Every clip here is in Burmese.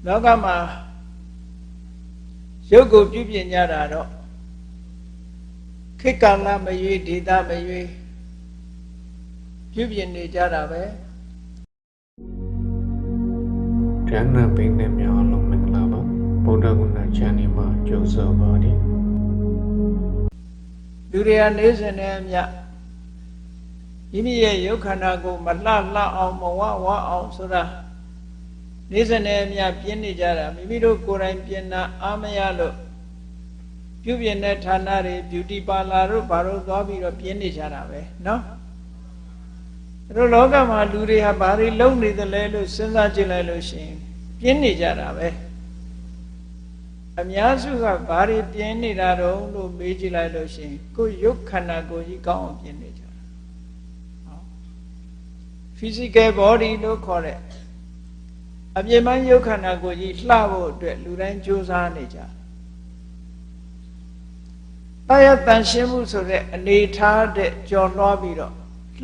လောကမှာရုပ်ကိုပြုပြင်ကြတာတော့ခေတ်ကာလမရွေးဒေသမရွေးပြုပြင်နေကြတာပဲဉာဏ်နဲ့ပိနဲ့များအလုံးမင်္ဂလာပါဗုဒ္ဓဂုဏချမ်းလေးမှာကြိုးစားပါသည်လူတွေကနေစဉ်နဲ့အမျှမိမိရဲ့ရုပ်ခန္ဓာကိုမလှအောင်မဝအောင်ဆိုတာနေစဉ်နဲ့အမျှပြင်းနေကြတာမိမိတို့ကိုယ်တိုင်ပြင်တာအားမရလို့ပြုပြင်တဲ့ဌာနတွေ beauty parlor တို့ဘာလို့သွားပြီးတော့ပြင်းနေကြတာပဲเนาะတို့လောကမှာလူတွေဟာဘာတွေလုပ်နေသလဲလို့စဉ်းစားကြည့်လိုက်လို့ရှိရင်ပြင်းနေကြတာပဲအများစုကဘာတွေပြင်းနေတာတော့လို့မေးကြည့်လိုက်လို့ရှိရင်ကိုယ်ရုပ်ခန္ဓာကိုယ်ကြီးကောင်းအောင်ပြင်းနေကြတာဟော physical body လို့ခေါ်တဲ့အပြင်ပိုင်းရုပ်ခန္ဓာကိုယ်ကြီးလှဖို့အတွက်လူတိုင်းကြိုးစားနေကြတရားတန်ရှင်းမှုဆိုတဲ့အနေထားတဲ့ကြော်လွှားပြီးတော့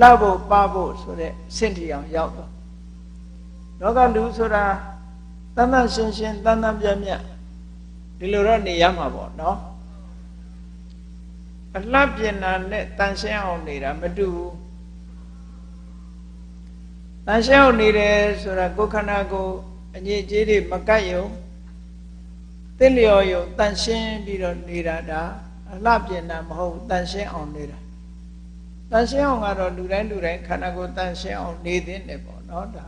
လှဖို့ပဖို့ဆိုတဲ့စင့်ထီအောင်ရောက်တော့လောကလူဆိုတာတန်တန်ရှင်းရှင်းတန်တန်ပြတ်ပြတ်ဒီလိုတော့နေရမှာပေါ့နော်အလှပြင်တာနဲ့တန်ရှင်းအောင်နေတာမတူဘူးတန်ရှင်းအောင်နေတယ်ဆိုတာကိုယ်ခန္ဓာကိုယ်အငြိအကျေးတွေမကတ်ယုံသင့်လျော်ယုံတန်ရှင်းပြီးတော့နေတာဒါအလှပြင်တာမဟုတ်တန်ရှင်းအောင်နေတာတန်ရှင်းအောင်ကတော့လူတိုင်းခန္ဓာကိုယ်တန်ရှင်းအောင်နေသင့်တယ်ပေါ့နော်ဒါ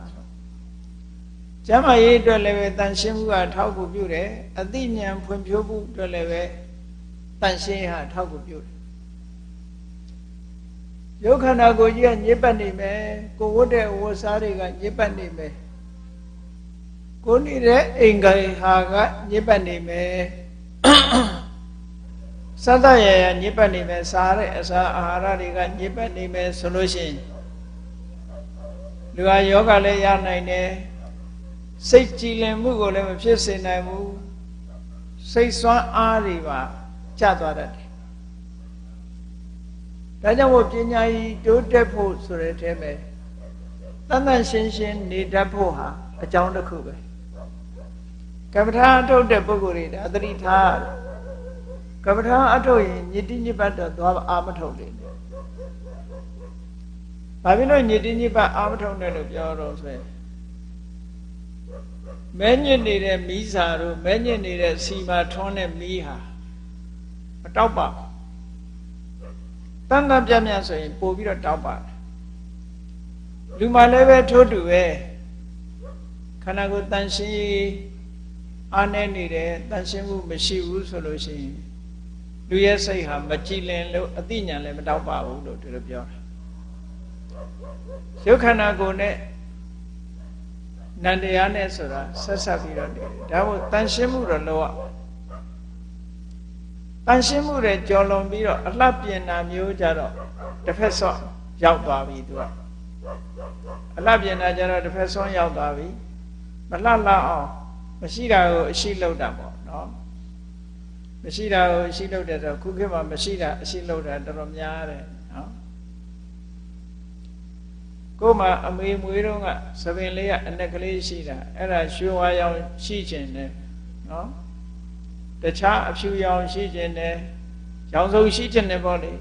ကျမ်းမာရေးအတွက်လည်းပဲတန်ရှင်းမှုကထောက်ကူပြုတယ်အသိဉာဏ်ဖွံ့ဖြိုးမှုအတွက်လည်းပဲတန်ရှင်းဟာထောက်ကူပြုတယ်ရုပ်ခန္ဓာကိုယ်ကြီးကညစ်ပတ်နေမယ်ကိုဝတ်တဲ့ဝတ်စားတွေကညစ်ပတ်နေမယ်ကိုနေတဲ့အိမ်ကိုင်ဟာကညစ်ပတ်နေမယ်စသရရညစ်ပတ်နေမယ်စားတဲ့အစာအာဟာရတွေကညစ်ပတ်နေမယ်ဆိုလို့ရှိရင်လူဟာယောဂလည်းရနိုင်တယ်စိတ်ကြည်လင်မှုကိုလည်းမဖြစ်စေနိုင်ဘူးစိတ်စွမ်းအားတွေပါကျသွားတတ်တယ်ဒါကြောင့်မို့ပညာကြီးတိုးတက်ဖို့ဆိုတဲ့အထဲမှာတန်တန်ရှင်းရှင်းနေတတ်ဖို့ဟာအကြောင်းတစ်ခုပဲကမ္မထာအထုတ်တဲ့ပုဂ္ဂိုလ်တွေဒါသတိထားကမ္မထာအထုတ်ရင်ညစ်တိညစ်ပတ်တော့သွားအာမထုတ်တယ်ဘာဖြစ်လို့ညစ်တိညစ်ပတ်အာမထုတ်တယ်လို့ပြောတော့ဆိုရင်မဲညစ်နေတဲ့မီးစာတို့မဲညစ်နေတဲ့စီမာထွန်းတဲ့မီးဟာမတောက်ပါဘူးတန်တန်ပြတ်ပြတ်ဆိုရင်ပို့ပြီးတော့တောက်ပါတယ်လူမှလည်းပဲထိုးတူပဲခန္ဓာကိုယ်တန်ရှင်းအားနည်းနေတယ်တန်ရှင်းမှုမရှိဘူးဆိုလို့ရှိရင်လူရဲ့စိတ်ဟာမကြည်လင်လို့အသိဉာဏ်လည်းမတောက်ပါဘူးလို့ဒီလိုပြောတာရုပ်ခန္ဓာကိုယ်နဲ့နန္တရားနဲ့ဆိုတာဆက်ဆက်ပြီးတော့နေတယ်ဒါမို့တန်ရှင်းမှုတော့လောကတန်ရှင်းမှုတွေကြော်လွန်ပြီးတော့အလှပြင်တာမျိုးကြတော့တစ်ဖက်ဆော့ရောက်သွားပြီသူကအလှပြင်တာကြတော့တစ်ဖက်ဆော့ရောက်သွားပြီမလှအောင်မရှိတာကိုအရှိလောက်တာပေါ့နော်မရှိတာကိုအရှိလောက်တယ်ဆိုခုခေတ်မှာမရှိတာအရှိလောက်တာတော်တော်များတယ်နော်ကိုမအမေမွေးတော့ကသပင်လေးကအနက်ကလေးရှိတာအဲ့ဒါရွှေဝါရောင်ရှိခြင်းနဲ့နော်တခြားအဖြူရောင်ရှိခြင်းနဲ့ရောင်စုံရှိခြင်းနဲ့ပေါ့လေ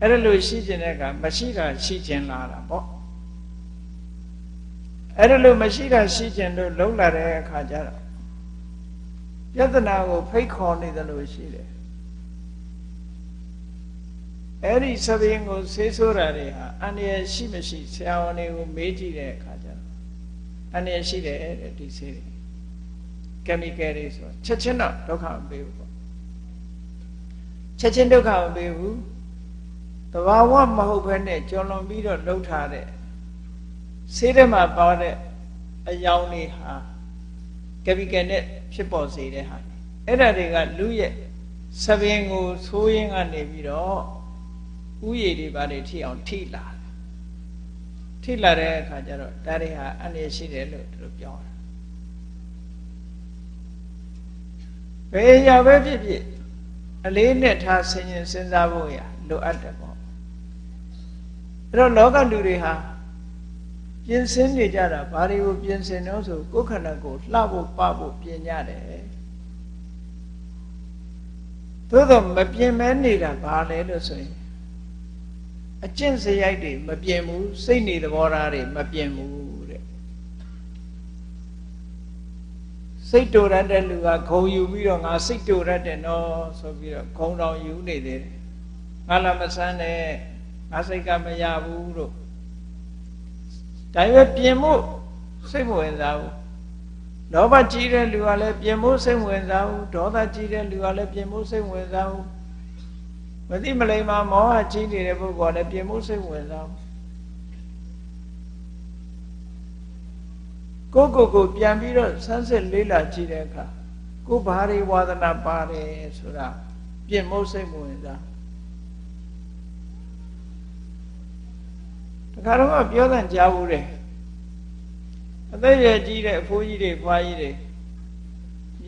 အဲ့ဒါလို့ရှိခြင်းတဲ့ကမရှိတာရှိခြင်းလာတာပေါ့အဲ့ဒါလို့မရှိတာရှိခြင်းလို့လုံးလာတဲ့အခါကျတော့ယတနာကိုဖိတ်ခေါ်နေတယ်လို့ရှိတယ်အဲ့ဒီသဘင်ကိုဆေးဆိုးတာတွေဟာအန္တရာယ်ရှိမရှိဆရာဝန်တွေကိုမေးကြည့်တဲ့အခါကျတော့အန္တရာယ်ရှိတယ်တဲ့ဒီဆေးတွေchemical တွေဆိုချက်ချင်းတော့ဒုက္ခမပေးဘူးပေါ့ချက်ချင်းဒုက္ခမပေးဘူးတဘာဝမဟုတ်ဘဲနဲ့ကြော်လွန်ပြီးတော့လှုပ်ထားတဲ့ဆေးထဲမှာပါတဲ့အယောင်တွေဟာ chemical နဲ့ဖြစ်ပေါ်စေတဲ့ဟာအဲ့ဒါတွေကလူရဲ့သဘင်ကိုဆိုးရင်းကနေပြီးတော့ဥယျာဉ်တွေပါတွေထိအောင်ထိလာတဲ့အခါကျတော့ဒါတွေဟာအန္တရာယ်ရှိတယ်လို့သူတို့ပြောတာဘယ်ရာပဲဖြစ်ဖြစ်အလေးနဲ့ထားဆင်ခြင်စဉ်းစားဖို့ရလိုအပ်တယ်ပေါ့အဲ့တော့လောကလူတွေဟာ ပြင်ဆင်နေကြတာဘာတွေကိုပြင်ဆင်တော့ဆိုကိုယ်ခန္ဓာကိုလှဖို့ပဖို့ပြင်ကြတယ်သို့တော့မပြင်မဲနေတာဘာလဲလို့ဆိုရင်အကျင့်စရိုက်တွေမပြင်ဘူးစိတ်နေသဘောထားတွေမပြင်ဘူးတဲ့စိတ်တူရတဲ့လူကဂုံယူပြီးတော့ငါစိတ်တူရတယ်နော်ဆိုပြီးတော့ဂုံတော်ယူနေသေးတယ်ငါလည်းမဆန်းနဲ့ငါစိတ်ကမရဘူးလို့ဒါပေမဲ့ပြင်မှုစိတ်မဝင်စားဘူးလောဘကြီးတဲ့လူကလည်းပြင်မှုစိတ်ဝင်စားဘူးဒေါသကြီးတဲ့လူကလည်းပြင်မှုစိတ်ဝင်စားဘူးမသိမလိမ္မာမောဟကြီးနေတဲ့ပုဂ္ဂိုလ်ကလည်းပြင်မှုစိတ်ဝင်စားဘူးကိုပြန်ပြီးတော့ဆန်းစစ်လေးလာကြည့်တဲ့အခါကိုဘာတွေဝါဒနာပါတယ်ဆိုတာပြင်မှုစိတ်ဝင်စားတခါတော့ပြောတဲ့ကြားဘူးတယ်အသက်ရကြီးတဲ့အဖိုးကြီးတွေဖွားကြီးတွေ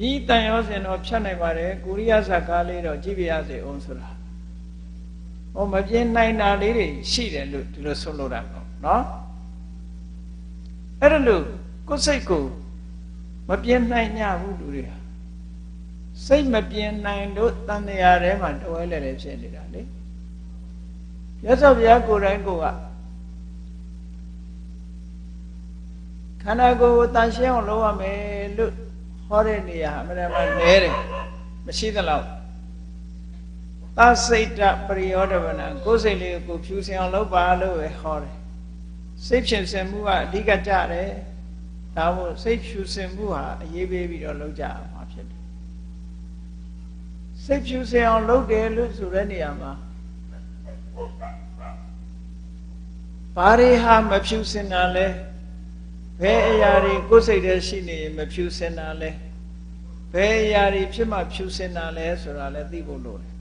ဤတန်ရောစင်တော့ဖြတ်နိုင်ပါတယ်ကိုရိယဇကားလေးတော့ကြည့်ပြရစေအောင်ဆိုတာဟောမပြင်းနိုင်တာလေးတွေရှိတယ်လို့ဒီလိုဆုံးလို့တာပေါ့နော်အဲ့ဒါလို့ကိုယ်စိတ်ကိုမပြင်းနိုင်ညဘူးလူတွေဟာစိတ်မပြင်းနိုင်လို့တန်တရားထဲမှာတဝဲလဲလဲဖြစ်နေတာလေရသော်ဘုရားကိုယ်တိုင်ကိုကခန္ဓာကိုယ်ကိုတန်ရှင်းအောင်လုပ်ရမယ်လို့ဟောတဲ့နေရာအမှန်တမ်းနဲတယ်မရှိသလောက်သစိတ်တပရိယောဒဝနာကိုယ်စိတ်လေးကိုဖြူစင်အောင်လုပ်ပါလို့ပဲဟောတယ်စိတ်ဖြစ်စင်မှုကအဓိကကြတယ်ဒါမို့စိတ်ဖြူစင်မှုဟာအရေးပေးပြီးတော့လုပ်ကြရမှာဖြစ်တယ်စိတ်ဖြူစင်အောင်လုပ်တယ်လို့ဆိုတဲ့နေရာမှာဘာတွေဟာမဖြူစင်တာလဲဘယ်အရာတွေကိုယ်စိတ်ထဲရှိနေရင်မဖြူစင်တာလဲဘယ်အရာတွေဖြစ်မှဖြူစင်တာလဲဆိုတာလည်းသိဖို့လိုတယ်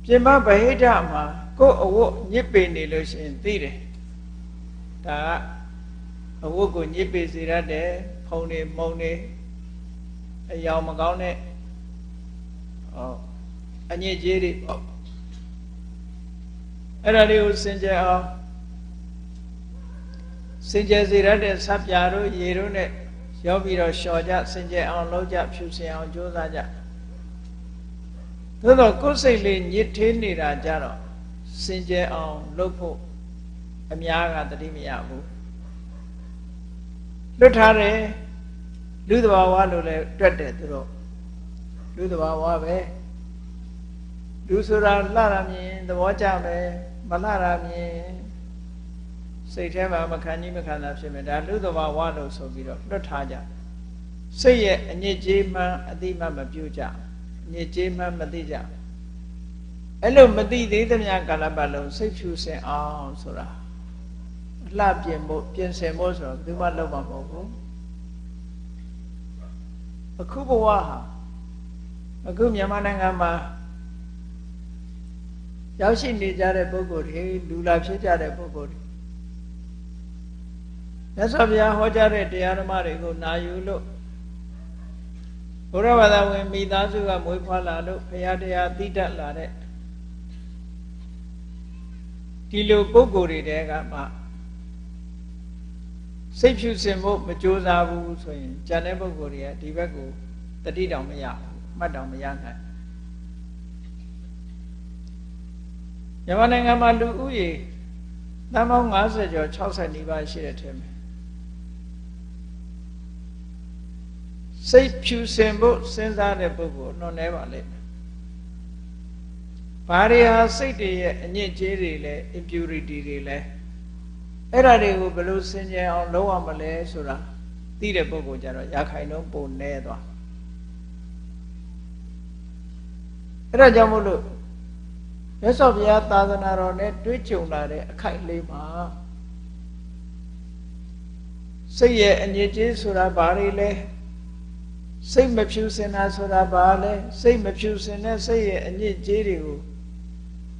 ပြင်ပဗဟိတမှာကိုယ်အဝတ်ညစ်ပေနေလို့ရှိရင်သိတယ်ဒါကအဝတ်ကိုညစ်ပေစေရတဲ့ဖုံနေမုံနေအယောင်မကောင်းတဲ့အညစ်အကြေးတွေပေါ့အဲ့ဒါလေးကိုစင်ကြယ်အောင်စင်ကြယ်စေရတဲ့ဆပ်ပြာတို့ရေတို့နဲ့ရောက်ပြီးတော့လျှော်ကြစင်ကြယ်အောင်လုပ်ကြဖြူစင်အောင်ကြိုးစားကြသို့တော့ကိုယ်စိတ်လေးညစ်သေးနေတာကြတော့စင်ကြယ်အောင်လုပ်ဖို့အများကတတိမရဘူးလွတ်ထားတယ်လူသဘာဝလို့လည်းတွက်တယ်သူတို့လူသဘာဝပဲလူဆိုတာလှတာမြင်သဘောကျမယ်မလှတာမြင်စိတ်ထဲမှာမခံကြီးမခံတာဖြစ်မယ်ဒါလူသဘာဝလို့ဆိုပြီးတော့လွတ်ထားကြစိတ်ရဲ့အညစ်အကြေးမှအတိမမပြုကြအညစ်အကြေးမှမသိကြအဲ့လိုမသိသေးသမျှကာလပတ်လုံးစိတ်ဖြူစင်အောင်ဆိုတာအလှပြင်ဖို့ပြင်ဆင်ဖို့ဆိုတော့ဘယ်သူမှလုပ်မှာမဟုတ်ဘူးအခုဘဝဟာအခုမြန်မာနိုင်ငံမှာရောက်ရှိနေကြတဲ့ပုဂ္ဂိုလ်တွေလူလာဖြစ်ကြတဲ့ပုဂ္ဂိုလ်တွေမြတ်စွာဘုရားဟောကြားတဲ့တရားဓမ္မတွေကိုနာယူလို့ဘုရားဘာသာဝင်မိသားစုကမွေးဖွားလာလို့ဘုရားတရားသိတတ်လာတဲ့ဒီလိုပုဂ္ဂိုလ်တွေတဲကမှစိတ်ဖြူစင်ဖို့မကြိုးစားဘူးဆိုရင်ဉာဏ်တဲ့ပုဂ္ဂိုလ်တွေကဒီဘက်ကိုတတိတောင်မရဘူးမှတ်တောင်မရနိုင်မြန်မာနိုင်ငံမှာလူဦးရေသန်းပေါင်း50ကျော်60နီးပါးရှိတဲ့ထဲမှာစိတ်ဖြူစင်ဖို့စဉ်းစားတဲ့ပုဂ္ဂိုလ်နှောနေပါလိမ့်မယ်ဘာတွေဟာစိတ်တွေရဲ့အညစ်အကြေးတွေလဲ impurity တွေလဲအဲ့ဒါတွေကိုဘယ်လိုစင်ကြယ်အောင်လုပ်ရမလဲဆိုတာသိတဲ့ပုဂ္ဂိုလ်ကြတော့ရာခိုင်နှုန်းပိုနေသွားအဲ့ဒါကြောင့်မို့လို့မြတ်စွာဘုရားသာသနာတော်နဲ့တွေ့ကြုံလာတဲ့အခိုက်လေးမှာစိတ်ရဲ့အညစ်အကြေးဆိုတာဘာတွေလဲစိတ်မဖြူစင်တာဆိုတာဘာလဲစိတ်မဖြူစင်တဲ့စိတ်ရဲ့အညစ်အကြေးတွေကို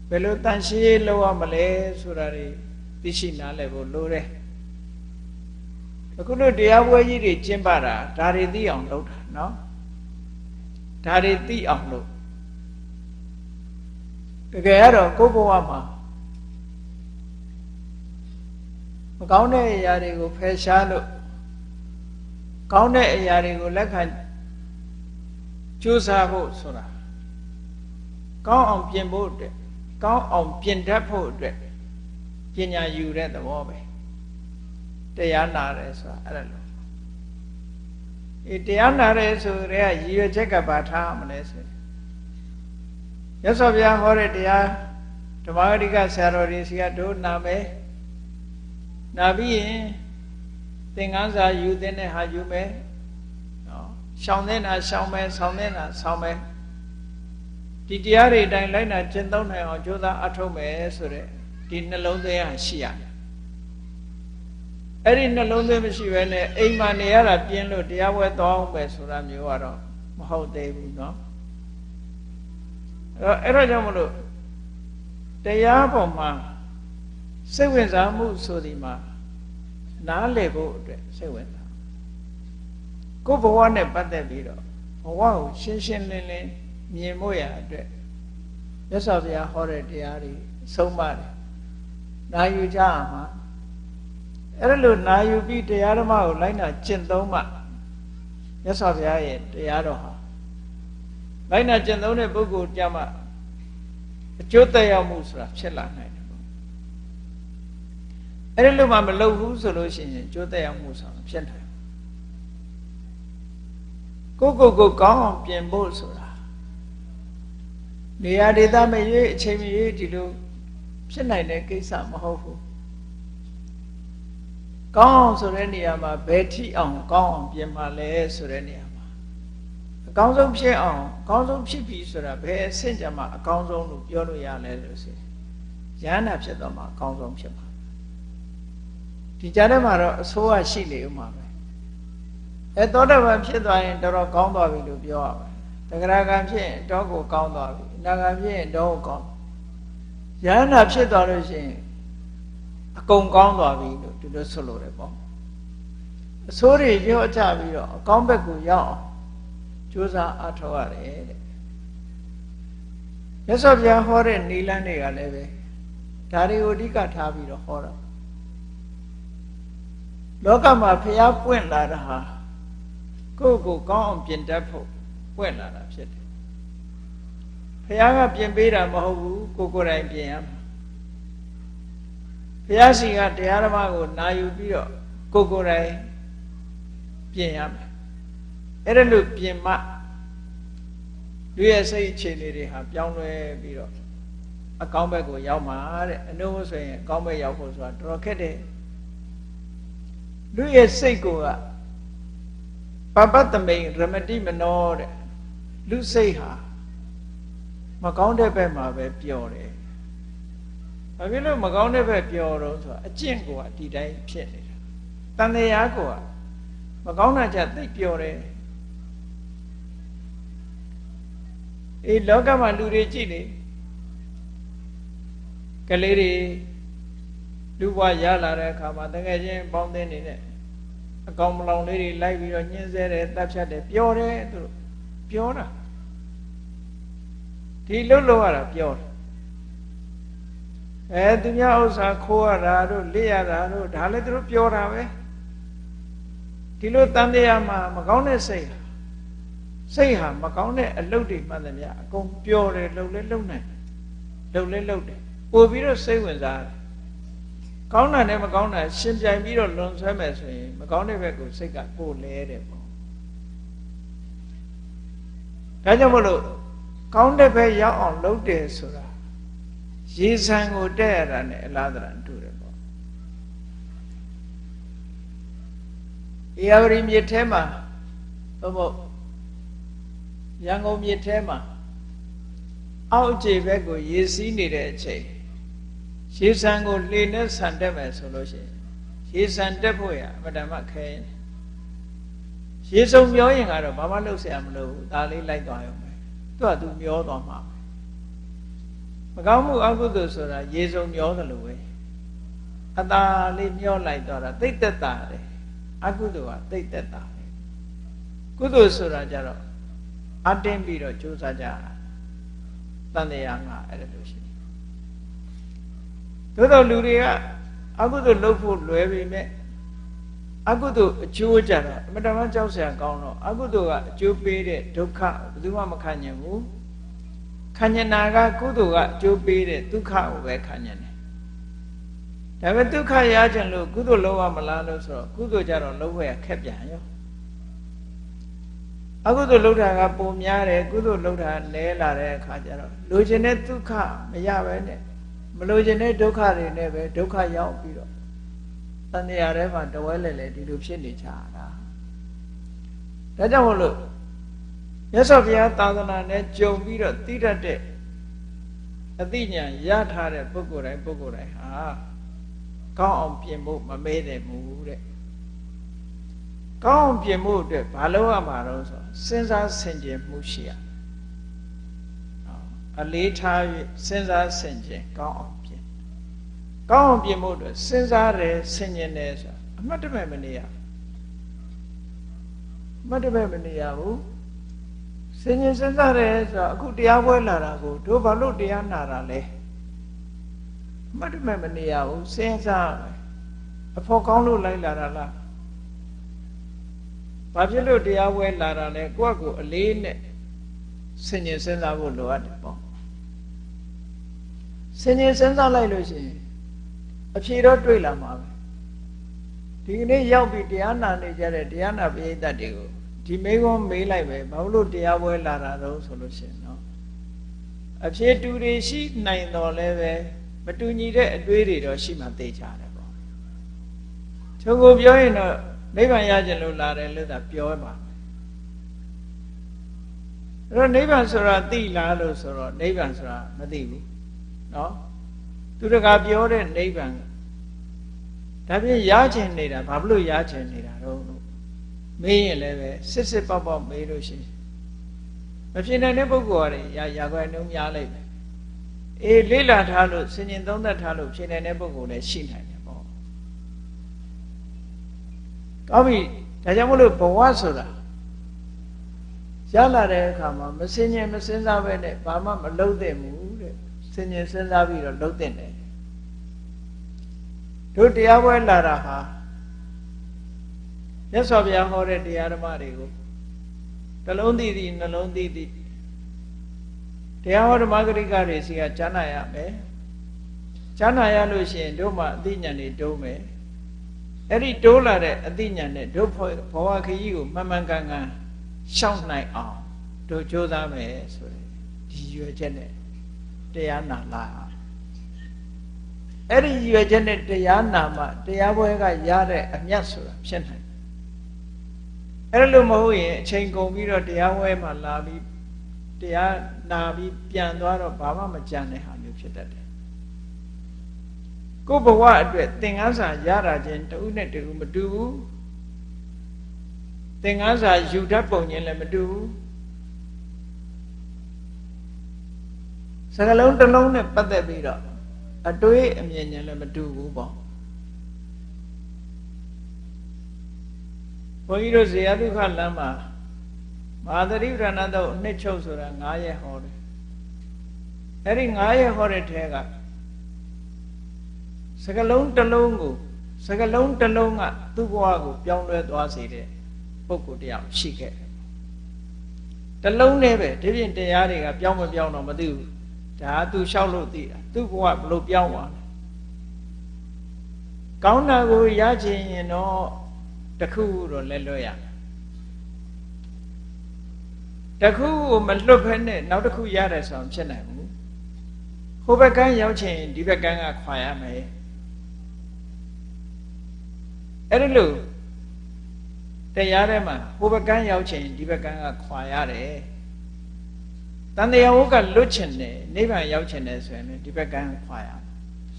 ဘယ်လိုတန်ရှင်းရေးလုပ်ရမလဲဆိုတာတွေသိရှိနားလည်ဖို့လိုတယ်အခုတို့တရားပွဲကြီးတွေကျင်းပတာဒါတွေသိအောင်လုပ်တာနော်ဒါတွေသိအောင်လုပ်တကယ်ကတော့ကိုယ့်ဘဝမှာ မကောင်းတဲ့အရာတွေကိုဖယ်ရှားလို့ကောင်းတဲ့အရာတွေကိုလက်ခံကြိုးစားဖို့ဆိုတာကောင်းအောင်ပြင်ဖို့အတွက်ကောင်းအောင်ပြင်တတ်ဖို့အတွက်ပညာယူတဲ့သဘောပဲတရားနာတယ်ဆိုတာအဲ့ဒါလို့တရားနာတယ်ဆိုရဲရည်ရွယ်ချက်ကဘာထားမလဲဆိုရသော်ဗျာဟောတဲ့တရားဓမ္မဂတိကဆရာတော်တွေစီကတို့နာမယ်နာပြီးရင်သင်္ကန်းစာယူတဲ့ဟာယူမယ်နော်ရှောင်တဲ့နာရှောင်မယ်ဆောင်းတဲ့နာဆောင်းမယ်ဒီတရားတွေအတိုင်းလိုက်နာကျင့်သုံးနိုင်အောင်ကြိုးစားအထောက်မယ်ဆိုတဲ့ဒီနှလုံးသွင်းရရှိရတယ်အဲ့ဒီနှလုံးသွင်းမရှိဘဲနဲ့အိမ်မှာနေရတာပြင်းလို့တရားပွဲသွားအောင်ပဲဆိုတာမျိုးကတော့မဟုတ်သေးဘူးเนาะအဲ့တော့ကြောင့်မလို့တရားပေါ်မှာစိတ်ဝင်စားမှုဆိုဒီမှာနားလည်ဖို့အတွက်စိတ်ဝင်စားကိုယ်ဘဝနဲ့ပတ်သက်ပြီးတော့ဘဝကိုရှင်းရှင်းလင်းလင်းမြင်ဖို့ရအတွက်မြတ်စွာဘုရားဟောတဲ့တရားတွေဆုံးမတယ်နာယူကြအောင်မှာအဲ့လိုနာယူပြီးတရားဓမ္မကိုလိုက်နာကျင့်သုံးမှမြတ်စွာဘုရားရဲ့တရားတော်ဟာလိုက်နာကျင့်သုံးတဲ့ပုဂ္ဂိုလ်ကြမှာအကျိုးသက်ရောက်မှုဆိုတာဖြစ်လာနိုင်တယ်ပေါ့အဲ့ဒီလိုမှမလုပ်ဘူးဆိုလို့ရှိရင်အကျိုးသက်ရောက်မှုဆိုတာဖြစ်တယ်ကိုကောင်းအောင်ပြင်ဖို့ဆိုတာနေရာဒေသမရွေးအချိန်မရွေးဒီလိုဖြစ်နိုင်တဲ့ကိစ္စမဟုတ်ဘူးကောင်းအောင်ဆိုတဲ့နေရာမှာဘယ်ထိအောင်ကောင်းအောင်ပြင်ပါလဲဆိုတဲ့နေရာမှာအကောင်းဆုံးဖြစ်အောင်အကောင်းဆုံးဖြစ်ပြီဆိုတာဘယ်အဆင့်ကြမှာအကောင်းဆုံးလို့ပြောလို့ရလဲလို့ဆိုရဟန္တာဖြစ်တော့မှအကောင်းဆုံးဖြစ်မှာဒီကြားထဲမှာတော့အဆိုးကရှိနေဦးမှာပဲသောတာပန်ဖြစ်သွားရင်တော်တော်ကောင်းသွားပြီလို့ပြောရမယ်တဂရကံဖြစ်ရင်တော့ကိုကောင်းသွားပြီအနာဂံဖြစ်ရင်တော့ကောင်းရဟန္တာဖြစ်သွားလို့ရှိရင်အကုန်ကောင်းသွားပြီလို့ဒီလိုဆိုလိုတယ်ပေါ့အဆိုးတွေရော့ချပြီးတော့အကောင်းဘက်ကိုရောက်အောင်ကြိုးစားအားထုတ်ရတယ်တဲ့မြတ်စွာဘုရားဟောတဲ့နိလန်းတွေကလည်းပဲဒါတွေကိုအဓိကထားပြီးတော့ဟောတာလောကမှာဘုရားပွင့်လာတာဟာကိုယ့်ကိုကောင်းအောင်ပြင်တတ်ဖို့ပွင့်လာတာဖြစ်တယ်ဘုရားကပြင်ပေးတာမဟုတ်ဘူးကိုယ်တိုင်ပြင်ရမှာဘုရားရှင်ကတရားဓမ္မကိုနာယူပြီးတော့ကိုယ်တိုင်ပြင်ရမယ်အဲ့ဒါလို့ပြင်မှလူရဲ့စိတ်အခြေအနေတွေဟာပြောင်းလဲပြီးတော့အကောင်းဘက်ကိုရောက်မှာတဲ့အနုဆိုရင်အကောင်းဘက်ရောက်ဖို့ဆိုတာတော်တော်ခက်တယ်လူရဲ့စိတ်ကိုကပပတ္တမိန်ရမတိမနောတဲ့လူစိတ်ဟာမကောင်းတဲ့ဘက်မှာပဲပျော်တယ်ဘာဖြစ်လို့မကောင်းတဲ့ဘက်ပျော်တော့ဆိုတာအကျင့်ကိုကဒီတိုင်းဖြစ်နေတာတန်တရားကိုကမကောင်းတာကြသိပျော်တယ်အေးလောကမှာလူတွေကြည့်လေကလေးတွေလူဘဝရလာတဲ့အခါမှာတကယ်ချင်းပေါင်းသင်းနေတဲ့အကောင်မလောင်လေးတွေလိုက်ပြီးတော့ညှင်းဆဲတယ်တပ်ဖြတ်တယ်ပျော်တယ်သူတို့ပျော်တာဒီလှုပ်လို့ရတာပျော်တယ်သူများဥစ္စာခိုးရတာတို့လက်ရတာတို့ဒါလည်းသူတို့ပျော်တာပဲဒီလိုတန်တရားမှာမကောင်းတဲ့စိတ်ဟာမကောင်းတဲ့အလုပ်တွေမှန်တယ်ဗျာအကုန်ပျော်တယ်လှုပ်လဲလှုပ်နိုင်လှုပ်လဲလှုပ်တယ်ပို့ပြီးတော့စိတ်ဝင်စားတယ်ကောင်းတာနဲ့မကောင်းတာရှင်ပြိုင်ပြီးတော့လွန်ဆွဲမယ်ဆိုရင်မကောင်းတဲ့ဘက်ကိုစိတ်ကပို့လဲတယ်ပေါ့ဒါကြောင့်မလို့ကောင်းတဲ့ဘက်ရောက်အောင်လုပ်တယ်ဆိုတာရေဆံကိုတက်ရတာနဲ့အလားတရတူတယ်ပေါ့ဧရာဝတီမြစ်ထဲမှာဘုမို့ရန်ကုန်မြစ်ထဲမှာအောက်ခြေဘက်ကိုရေစီးနေတဲ့အချိန်ရေဆံကိုလှေနဲ့ဆန်တက်မယ်ဆိုလို့ရှိရင်ရေဆန်တက်ဖို့ရအမတမခဲရေစုံမျောရင်ကတော့ဘာမှလုပ်เสียမလို့ဒါလေးလိုက်သွားရုံပဲသူကသူမျောသွားမှာမကောင်းမှုအကုသိုလ်ဆိုတာရေစုံမျောသလိုပဲအသာလေးမျောလိုက်သွားတာသိတ္တတာတယ်အကုသိုလ်ကသိတ္တတာတယ်ကုသိုလ်ဆိုတာကြတော့အတင်းပြီးတော့ကြိုးစားကြတာတန်တရားငါအဲ့ဒါလို့ရှိတယ်သို့တော်လူတွေက အကုသိုလ်လုပ်ဖို့လွယ်ပေမဲ့အကုသိုလ်အကျိုးကြတော့အမတမကြောက်စရာကောင်းတော့အကုသိုလ်ကအကျိုးပေးတဲ့ဒုက္ခဘယ်သူမှမခံနိုင်ဘူးခံညနာကကုသိုလ်ကအကျိုးပေးတဲ့ဒုက္ခကိုပဲခံညတယ်ဒါပေမဲ့ဒုက္ခရကြလို့ကုသိုလ်လုပ်ရမလားလို့ဆိုတော့ကုသိုလ်ကြတော့လုပ်ရခက်ပြန်ရောအကုသိုလ်လုပ်တာကပုံများတယ်ကုသိုလ်လုပ်တာနည်းလာတဲ့အခါကျတော့လိုချင်တဲ့ဒုက္ခမရပဲနဲ့မလိုချင်တဲ့ဒုက္ခတွေနဲ့ပဲဒုက္ခရောက်ပြီးတော့တဏှာထဲမှာတဝဲလဲလဲဒီလိုဖြစ်နေကြတာဒါကြောင့်မို့လို့မြတ်စွာဘုရားသာသနာနဲ့ကြုံပြီးတော့သိတတ်တဲ့အသိဉာဏ်ရထားတဲ့ပုဂ္ဂိုလ်တိုင်းဟာကောင်းအောင်ပြင်ဖို့မမေ့တယ်ဘူးတဲ့ကောင်းအောင်ပြင်ဖို့အတွက်ဘာလုပ်ရမှာတော့ဆိုစဉ်းစားဆင်ခြင်မှုရှိရအလေးထား၍စဉ်းစားဆင်ခြင်ကောင်းအောင်ပြင်ဖို့အတွက်စဉ်းစားတယ်ဆင်ခြင်တယ်ဆိုတာအမှတ်တမဲ့မနေရဘူးဆင်ခြင်စဉ်းစားတယ်ဆိုတာအခုတရားပွဲလာတာကိုတို့ဘာလို့တရားနာတာလဲအမှတ်တမဲ့မနေရဘူးစဉ်းစားအဖို့ကောင်းလို့လိုက်လာတာလားဘာဖြစ်လို့တရားပွဲလာတာလဲကိုယ့်ကိုအလေးနဲ့ဆင်ခြင်စဉ်းစားဖို့လိုအပ်တယ်ပေါ့ဆင်ခြင်စဉ်းစားလိုက်လို့ရှိရင်အဖြေတော့တွေ့လာမှာပဲဒီကနေ့ရောက်ပြီးတရားနာနေကြတဲ့တရားနာပရိသတ်တွေကိုဒီမေးခွန်းမေးလိုက်ပဲဘာလို့တရားပွဲလာတာတော့ဆိုလို့ရှိရင်နော်အဖြေတူတွေရှိနိုင်တော်လဲပဲမတူညီတဲ့အတွေးတွေတော့ရှိမှသိကြတယ်ပေါ့ချုပ်ကိုပြောရင်တော့နိဗ္ဗာန်ရခြင်းလို့လာတယ်လို့သာပြောပါအဲ့တော့နိဗ္ဗာန်ဆိုတာသိလားလို့ဆိုတော့နိဗ္ဗာန်ဆိုတာမသိဘူးနော်သူတကာပြောတဲ့နိဗ္ဗာန်ဒါဖြင့်ရခြင်းနေတာဘာလို့ရခြင်းနေတာတော့မေးရင်လည်းပဲစစ်ပေါက်မေးလို့ရှိရင်မဖြစ်နိုင်တဲ့ပုဂ္ဂိုလ်ကရာခွဲနှုံးများလိုက်ပဲအေးလေးလာထားလို့ဆင်ញင်သုံးသပ်ထားလို့ဖြစ်နိုင်တဲ့ပုဂ္ဂိုလ်လည်းရှိနိုင်တယ်ပေါ့ကောင်းပြီဒါကြောင့်မလို့ဘဝဆိုတာရလာတဲ့အခါမှာမဆင်ញင်မစဉ်းစားပဲနဲ့ဘာမှမလုပ်သင့်ဘူးတဲ့ဆင်ញင်စဉ်းစားပြီးတော့လုပ်သင့်တယ်တို့တရားပွဲလာတာဟာမြတ်စွာဘုရားဟောတဲ့တရားဓမ္မတွေကိုနှလုံးသိတရားဟောဓမ္မဂရိကတွေစီကကြားနာရမယ်ကြားနာရလို့ရှိရင်တို့မှအသိဉာဏ်တွေတိုးမယ်အဲ့ဒီတိုးလာတဲ့အသိဉာဏ်နဲ့တို့ဘဝခရီးကိုမှန်မှန်ကန်ကန်ရှောင်နိုင်အောင်တို့ကြိုးစားမယ်ဆိုတဲ့ဒီရွယ်ချက်နဲ့တရားနာလာအဲ့ဒီရွယ်ချက်နဲ့တရားနာမှတရားပွဲကရတဲ့အမြတ်ဆိုတာဖြစ်နိုင်အဲ့လိုမဟုတ်ရင်အချိန်ကုန်ပြီးတော့တရားပွဲမှာလာပြီးတရားနာပြီးပြန်သွားတော့ဘာမှမကြံတဲ့ဟာမျိုးဖြစ်တတ်တယ်ကိုယ်ဘဝအတွက်သင်္ကန်းစာရတာချင်းတဦးနဲ့တဦးမတူဘူးသင်္ကန်းစာယူတတ်ပုံချင်းလည်းမတူဘူးစကလုံးတစ်လုံးနဲ့ပတ်သက်ပြီးတော့အတွေးအမြင်ချင်းလည်းမတူဘူးပေါ့ဘုန်းကြီးတို့ဇေယဒုက္ခလမ်းမှာမဟာသတိပဋ္ဌာန်တော့နှစ်ချုပ်ဆိုတာ9ရက်ဟောတယ်အဲ့ဒီ9ရက်ဟောတဲ့ထဲကစကလုံးတစ်လုံးကသူ့ဘဝကိုပြောင်းလဲသွားစေတဲ့ပုဂ္ဂိုလ်တရားရှိခဲ့တယ်တစ်လုံးနဲ့ပဲဒီပြင်တရားတွေကပြောင်းမပြောင်းတော့မသိဘူးဒါကသူလျှောက်လို့သိတာသူ့ဘဝဘလို့ပြောင်းသွားလဲကောင်းတာကိုရချင်ရင်တော့တခုတော့လဲလွတ်ရတခုကိုမလွတ်ဖက်နဲ့နောက်တစ်ခုရတယ်ဆိုအောင်ဖြစ်နိုင်ဘူးဟိုဘက်ကန်းရောက်ချင်ဒီဘက်ကန်းကခွာရမယ်အဲ့ဒီလိုတရားထဲမှာဟိုဘက်ကန်းရောက်ချင်ဒီဘက်ကန်းကခွာရတယ်တန်တရားဝကလွတ်ချင်တယ်နိဗ္ဗာန်ရောက်ချင်တယ်ဆိုရင်ဒီဘက်ကန်းခွာရ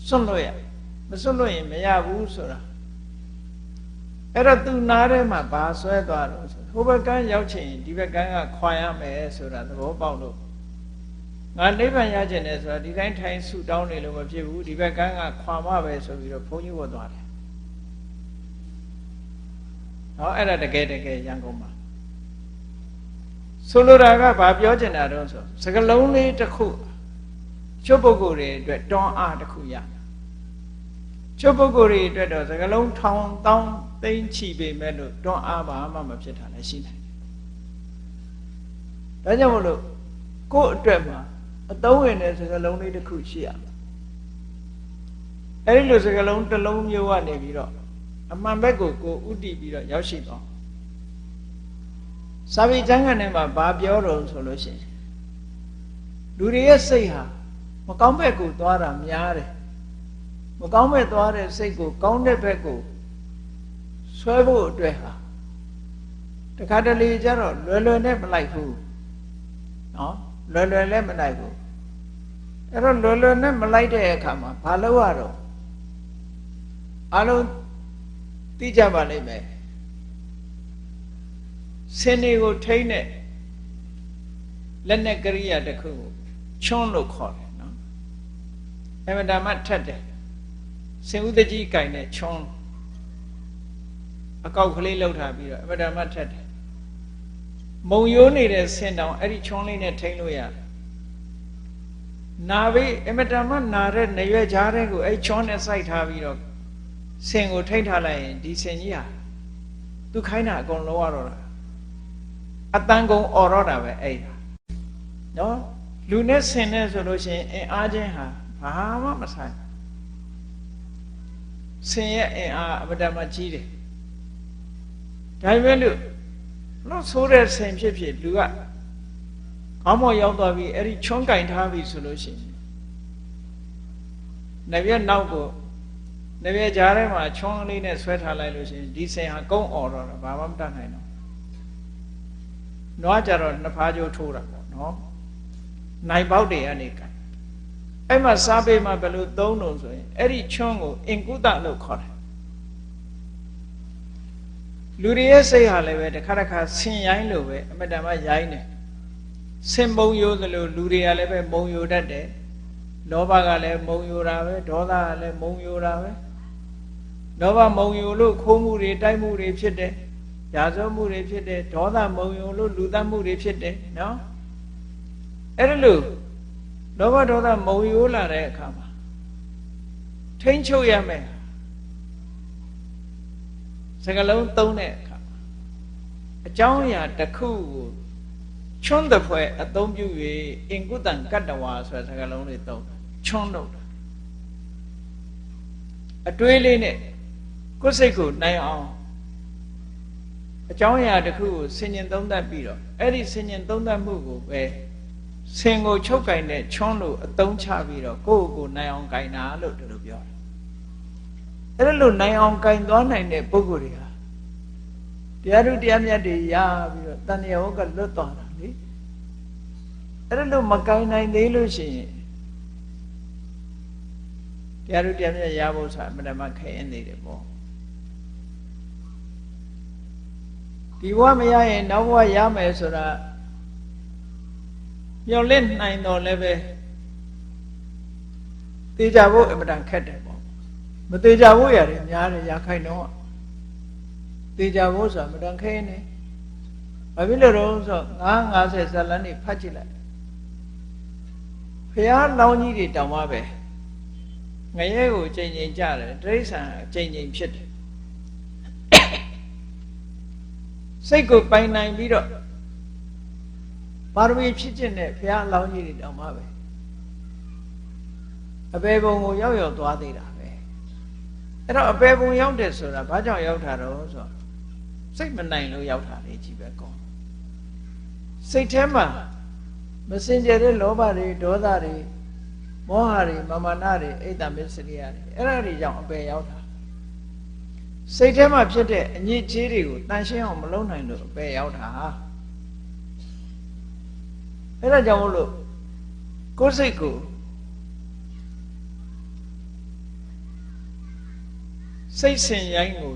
စွန့်လို့ရမစွန့်လို့ရင်မရဘူးဆိုတာအဲ့တော့သူနားထဲမှာဘာဆွဲသွားတော့ဆိုဟိုဘက်ကန်းရောက်ချင်ဒီဘက်ကန်းကခွာရမယ်ဆိုတာသဘောပေါက်လို့ငါနိဗ္ဗာန်ရချင်တယ်ဆိုတာဒီတိုင်းထိုင်ဆူတောင်းနေလို့မဖြစ်ဘူးဒီဘက်ကန်းကခွာမှပဲဆိုပြီးတော့ဘုန်းကြီးဝတ်သွားတယ်ဟောအဲ့ဒါတကယ်ရန်ကုန်မှာဆိုလိုတာကဘာပြောချင်တာတော့ဆိုစကလုံးလေးတစ်ခုချုပ်ပုဂ္ဂိုလ်တွေအတွက်တွန်းအားတစ်ခုရ ချို့ပုဂ္ဂိုလ်တွေအတွက်တော့စကလုံးထောင်တောင်းသိမ့်ချီပေမဲ့လို့တွန်းအားပါမှမဖြစ်တာလည်းရှိနိုင်တယ်ဒါကြောင့်မို့လို့ကိုယ့်အတွက်မှာအသုံးဝင်တဲ့စကလုံးလေးတစ်ခုရှိရမယ်အဲဒီလိုစကလုံးတစ်လုံးမျိုးကနေပြီးတော့အမှန်ဘက်ကိုဥတည်ပြီးတော့ရောက်ရှိသွားစာပေကျမ်းဂန်ထဲမှာဘာပြောတော့ဆိုလို့ရှိရင်လူတွေရဲ့စိတ်ဟာမကောင်းဘက်ကိုသွားတာများတယ်မကောင်းဘက်သွားတဲ့စိတ်ကိုကောင်းတဲ့ဘက်ကိုဆွဲဖို့အတွက်ဟာတခါတလေကျတော့လွယ်လွယ်နဲ့မလိုက်ဘူးနော်လွယ်လွယ်လည်းမလိုက်ဘူးအဲ့တော့လွယ်လွယ်နဲ့မလိုက်တဲ့အခါမှာဘာလုပ်ရတော့အလုံးသိကြပါလိမ့်မယ်စင်တွေကိုထိန်းတဲ့လက်နဲ့ကရိယာတစ်ခုကိုချွန်းလို့ခေါ်တယ်နော်အမှန်တမ်းထက်တယ်စင်ဥဒကြီးကင်တဲ့ချွန်းအကောက်ကလေးလှုပ်ထားပြီးတော့အမှန်တမ်းထက်တယ်မုံရိုးနေတဲ့စင်တောင်အဲ့ဒီချွန်းလေးနဲ့ထိန်းလို့ရတယ်နာပြီးအမှန်တမ်းနာတဲ့နေရွယ်ကြားတဲ့ကိုအဲ့ချွန်းနဲ့စိုက်ထားပြီးတော့စင်ကိုထိန်းထားလိုက်ရင်ဒီစင်ကြီးဟာသူခိုင်းတာအကုန်လုံးရတော့တာအတန်ကုန်អော်တော့တာပဲအဲ့ဒါနော်လူနဲ့ဆင်နဲ့ဆိုလို့ရှိရင်အင်အားချင်းဟာဘာမှမဆိုင်ဆင်ရဲ့အင်အားအမတန်မှကြီးတယ်ဒါပေမဲ့လို့လို့ဆိုတဲ့ဆင်ဖြစ်ဖြစ်လူကခေါင်းမော်ရောက်သွားပြီးအဲ့ဒီချွန်းကင်ထားပြီဆိုလို့ရှိရင်နဗျက်နောက်ကိုနဗျက်ကြားထဲမှာချွန်းလေးနဲ့ဆွဲထားလိုက်လို့ရှိရင်ဒီဆင်ဟာကုန်းអော်တော့တာဘာမှမတတ်နိုင်တော့နွားကြတော့နှစ်ဖားကြိုးထိုးတာပေါ့နော်နိုင်ပေါက်တွေကနေကင်အဲ့မှာစားပေးမှာဘယ်လိုသုံးလို့ဆိုရင်အဲ့ဒီချွန်းကိုအင်ကုသလို့ခေါ်တယ်လူတွေရဲ့စိတ်ဟာလည်းပဲတစ်ခါတစ်ခါဆင်ရိုင်းလို့ပဲအမတန်မှရိုင်းတယ်ဆင်မုံယိုသလိုလူတွေကလည်းပဲမုံယိုတတ်တယ်လောဘကလည်းမုံယိုတာပဲဒေါသကလည်းမုံယိုတာပဲလောဘမုံယိုလို့ခိုးမှုတွေတိုက်မှုတွေဖြစ်တယ်ရာဇဝမှုတွေဖြစ်တယ်ဒေါသမုံယုံလို့လူသတ်မှုတွေဖြစ်တယ်နော်အဲ့ဒါလို့လောဘဒေါသမုံယိုလာတဲ့အခါမှာထိမ့်ချုပ်ရမယ်စကလုံးသုံးတဲ့အခါမှာအကြောင်းအရာတစ်ခုကိုချွန်းတဲ့ဖွဲ့အသုံးပြု၍အင်ကုတံကတ္တဝါဆိုတဲ့စကလုံးတွေသုံးချွန်းတော့တာအတွေးလေးနဲ့ကိုယ်စိတ်ကိုနိုင်အောင်အကြောင်းအရာတစ်ခုကိုဆင်ញင်သုံးသပ်ပြီးတော့အဲ့ဒီဆင်ញင်သုံးသပ်မှုကိုပဲဆင်ကိုချုပ်ကင်တဲ့ချွန်းလို့အသုံးချပြီးတော့ကိုယ့်ကိုယ်နိုင်အောင်ကင်တာလို့ဒီလိုပြောတယ်အဲ့ဒါလို့နိုင်အောင်ကင်သွားနိုင်တဲ့ပုဂ္ဂိုလ်တွေဟာတရားထုတရားမြတ်တွေရပြီးတော့တဏှာဟုတ်ကလွတ်သွားတာလေအဲ့ဒါလို့မကင်နိုင်သေးလို့ရှိရင်တရားထုတရားမြတ်ရဖို့ဆိုတာအမှန်တမ်းခဲရင်နေတယ်ပေါ့ဒီဘဝမရရင်နောက်ဘဝရမယ်ဆိုတာမျော်လင့်နိုင်တော့လည်းပဲသိကြဖို့အမှန်တန်ခက်တယ်ပေါ့မသိကြဖို့ရတယ်များတယ်ရခိုင်တော့သိကြဖို့ဆိုတာအမှန်တန်ခဲနေဘာဖြစ်လို့တော့ဆို950ဇာလန်းနေဖတ်ကြည့်လိုက်ဖះလောင်းကြီးတွေတောင်မှပဲငရဲကိုချိန်ချိန်ကြတယ်တိရစ္ဆာန်ချိန်ချိန်ဖြစ်တယ်စိတ်ကိုပိုင်နိုင်ပြီးတော့ပါရမီဖြစ်ခြင်းနဲ့ဘုရားအလောင်းကြီးတွေတောင်မှပဲအပေပုံကိုရောက်သွားသေးတာပဲအဲ့တော့အပေပုံရောက်တယ်ဆိုတာဘာကြောင့်ရောက်တာတော့ဆိုတော့စိတ်မနိုင်လို့ရောက်တာလေကြီးပဲကောစိတ်ထဲမှာမစင်ကြယ်တဲ့လောဘတွေဒေါသတွေမောဟတွေမာမနာတွေအိတ်တမစ္စရိယတွေအဲ့ဒါတွေကြောင့်အပေရောက်တာစိတ်ထဲမှာဖြစ်တဲ့အညစ်အကြေးတွေကိုတန်ရှင်းအောင်မလုပ်နိုင်လို့အပေရောက်တာအဲ့ဒါကြောင့်မို့လို့ကိုယ်စိတ်ကိုစိတ်ဆင်ရိုင်းကို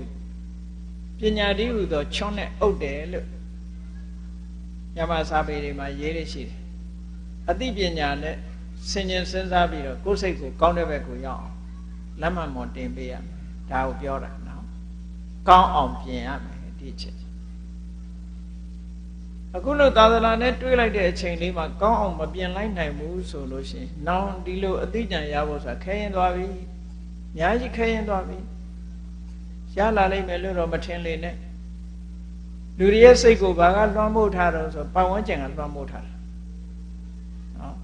ပညာတည်းဟူသောချွန်းနဲ့အုပ်တယ်လို့ညမစာပေတွေမှာရေးရရှိတယ်အသိပညာနဲ့ဆင်ញင်စဉ်းစားပြီးတော့ကိုယ်စိတ်ကိုကောင်းတဲ့ဘက်ကိုရောက်အောင်လက်မှတ်မော်တင်ပေးရမယ်ဒါကိုပြောတာနော်ကောင်းအောင်ပြင်ရမယ်ဒီချက်အခုလို့သာသနာနဲ့တွေးလိုက်တဲ့အချိန်လေးမှာကောင်းအောင်မပြင်လိုက်နိုင်ဘူးဆိုလို့ရှိရင်နောင်ဒီလိုအသိဉာဏ်ရဖို့ဆိုတာခဲရင်သွားပြီ များကြီးခဲရင်သွားပြီရလာလိမ့်မယ်လို့တော့မထင်လေနဲ့လူတွေရဲ့စိတ်ကိုဘာကလွှမ်းမိုးထားတော့ဆိုပတ်ဝန်းကျင်ကလွှမ်းမိုးထားတာနော်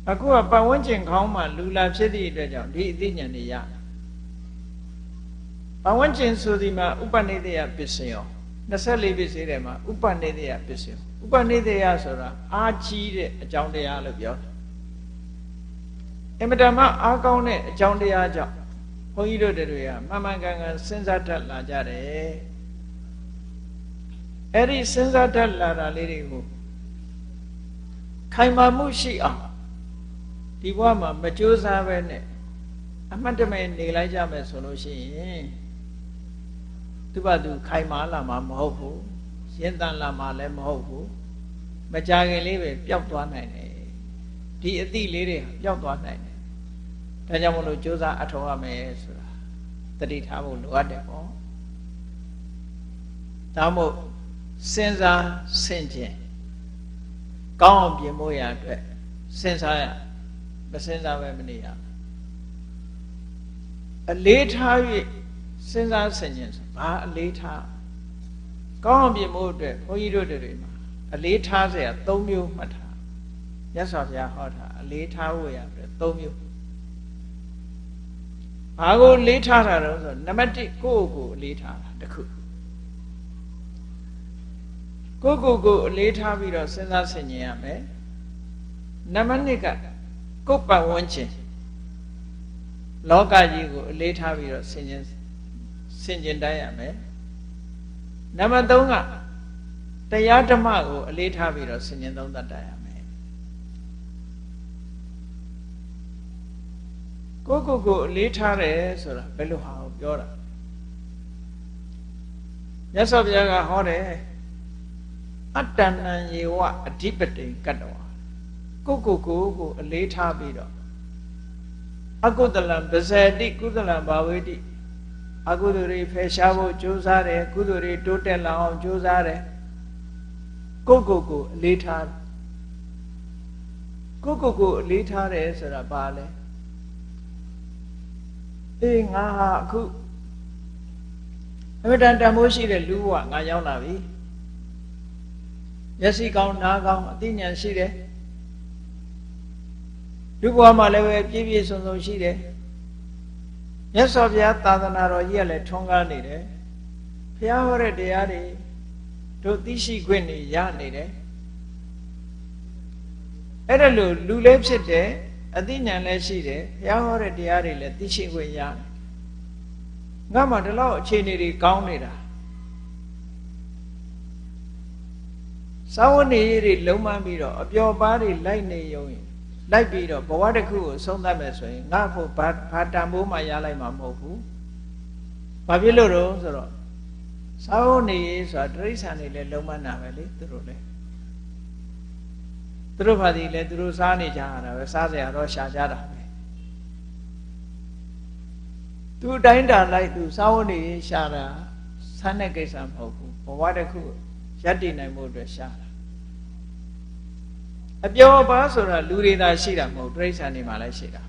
အခုကပတ်ဝန်းကျင်ခေါင်းမှာလူလာဖြစ်သည့်အတွက်ကြောင့်ဒီအသိဉာဏ်တွေရပတ်ဝန်းကျင်ဆိုဒီမှာဥပနိဒေယပစ္စယော24ပစ္စည်းတွေမှာဥပနိဒေယပစ္စယောဥပနိဒေယဆိုတာအာကြီးတဲ့အကြောင်းတရားလို့ပြောတယ်အမတမအားကောင်းတဲ့အကြောင်းတရားကြောင့်ဘုန်းကြီးတို့တွေကမှန်မှန်ကန်ကန်စဉ်းစားတတ်လာကြတယ်အဲ့ဒီစဉ်းစားတတ်လာတာလေးတွေကိုခိုင်မာမှုရှိအောင်ဒီဘဝမှာမကြိုးစားပဲနဲ့အမှတ်တမဲ့နေလိုက်ကြမယ်ဆိုလို့ရှိရင်သူ့ဘာသူခိုင်မာလာမှာမဟုတ်ဘူးရင့်တန်လာမှာလည်းမဟုတ်ဘူးမကြခင်လေးပဲပျောက်သွားနိုင်တယ်ဒီအသည့်လေးတွေပျောက်သွားနိုင်တယ်ဒါကြောင့်မလို့ကြိုးစားအထောက်ရမယ်ဆိုတာတတိထားဖို့လိုအပ်တယ်ပေါ့ဒါမို့စဉ်းစားဆင်ခြင်ကောင်းအောင်ပြင်ဖို့ရအတွက်စဉ်းစားရမစဉ်းစားပဲမနေရအလေးထား၍စဉ်းစားဆင်ခြင်ဆိုဘာအလေးထားကောင်းအောင်ပြင်ဖို့အတွက်ဘုန်းကြီးတို့တွေမှာအလေးထားเสีย3မျိုးမှတ်ထားမြတ်စွာဘုရားဟောတာအလေးထားဖို့ရအတွက်3မျိုးဘာကိုလေးထားတာတော့ဆိုနံပါတ်1ကိုယ့်ကိုအလေးထားတာတစ်ခုကိုအလေးထားပြီးတော့စဉ်းစားဆင်ခြင်ရမယ်နံပါတ်2ကကိုယ်ပတ်ဝန်းကျင်လောကကြီးကိုအလေးထားပြီးတော့ဆင်ခြင်တိုင်းရမယ်နံပါတ်3ကတရားဓမ္မကိုအလေးထားပြီးတော့ဆင်ခြင်သုံးသပ်တိုင်းရမယ်ကိုအလေးထားတယ်ဆိုတာဘယ်လိုဟာကိုပြောတာမြတ်စွာဘုရားကဟောတယ်အတ္တဏံယေဝအဓိပတိကတ္တဝါကိုအလေးထားပြီးတော့အကုသလံပဇေတိကုသလံဘာဝေတိအကုသိုလ်တွေဖယ်ရှားဖို့ကြိုးစားတယ်ကုသိုလ်တွေတိုးတက်လာအောင်ကြိုးစားတယ်ကိုအလေးထားကိုအလေးထားတယ်ဆိုတာဘာလဲအေးငါဟာအခုအမြဲတမ်းတန်ဖိုးရှိတဲ့လူဘဝငါရောက်လာပြီမျက်စိကောင်းနားကောင်းအသိဉာဏ်ရှိတယ်လူဘဝမှာလည်းပဲပြည့်ပြည့်စုံစုံရှိတယ်မြတ်စွာဘုရားသာသနာတော်ကြီးကလည်းထွန်းကားနေတယ်ဘုရားဟောတဲ့တရားတွေတို့သိရှိခွင့်နေရနေတယ်အဲ့ဒါလို့လူလည်းဖြစ်တယ်အသိဉာဏ်လည်းရှိတယ်ဘုရားဟောတဲ့တရားတွေလည်းသိရှိခွင့်ရတယ်ငါမှဒီလောက်အခြေအနေတွေကောင်းနေတာသာဝနေရည်လုံးမပြီးတော့အပျော်ပါးတွေလိုက်နေရုံလိုက်ပြီးတော့ဘဝတစ်ခုကိုဆုံးသတ်မယ်ဆိုရင်ငါ့ဖို့ဘာတန်ဖိုးမှရလိုက်မှာမဟုတ်ဘူး။ဘာဖြစ်လို့တော့ဆိုတော့သာဝနေရည်ဆိုတာတိရစ္ဆာန်တွေလည်းလုံးမနာပဲလေသူတို့လည်းသူတို့ဘာဒီလဲသူတို့စားနေကြရတာပဲစားစရာတော့ရှာကြတာပဲသူတိုင်းတာလိုက်သူသာဝနေရည်ရှာတာဆန်းတဲ့ကိစ္စမဟုတ်ဘူးဘဝတစ်ခုရပ်တည်နိုင်မှုအတွက်ရှာတာအပျော်ပါးဆိုတာလူတွေသာရှိတာမဟုတ်တိရစ္ဆာန်တွေမှာလည်းရှိတာ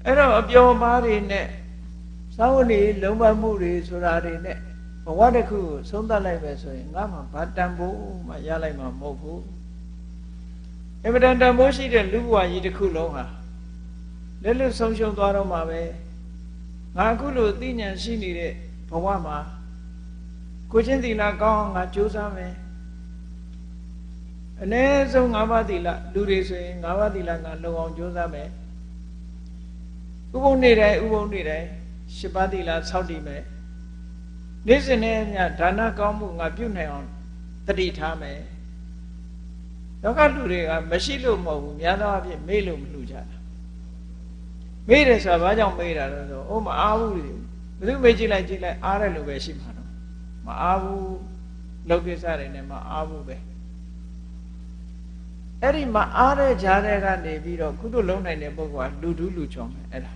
အဲ့တော့အပျော်ပါးတွေနဲ့သာဝနေလုံးဝမှုတွေဆိုတာတွေနဲ့ဘဝတစ်ခုကိုဆုံးသတ်လိုက်ပဲဆိုရင်ငါမှဘာတန်ဖို့မှရလိုက်မှာမဟုတ်ဘူးအမြဲတမ်းတန်ဖို့ရှိတဲ့လူဘဝကြီးတစ်ခုလုံးဟာလက်လွတ်ဆုံးရှုံးသွားတော့မှာပဲငါအခုလိုသိဉာဏ်ရှိနေတဲ့ဘဝမှာကိုချင်းသီလကောင်းအောင်ငါကြိုးစားမယ်အနည်းဆုံး၅ပါးသီလလူတွေဆိုရင်၅ပါးသီလငါလုံအောင်ကြိုးစားမယ်ဥပုံနေ့တိုင်း၈ပါးသီလဆောက်တည်မယ်နေ့စဉ်နဲ့ညဒါနကောင်းမှုငါပြုနိုင်အောင်တတိထားမယ်လောကလူတွေကမရှိလို့မဟုတ်ဘူးများသောအားဖြင့်မေ့လို့မလှူကြတာမေ့တယ်ဆိုတာဘာကြောင့်မေ့တာလဲဆိုအိုးမအားဘူးလေဘယ်သူမေ့ကြည့်လိုက်အားတယ်လို့ပဲရှိမှာတော့မအားဘူးလောက်ကိစ္စတွေနဲ့မအားဘူးပဲအဲ့ဒီမအားတဲ့ကြားတဲ့ကနေပြီးတော့ကုသိုလ်လုံးနိုင်တဲ့ပုဂ္ဂိုလ်ကလူဒုလူချောင်းပဲအဲ့ဒါ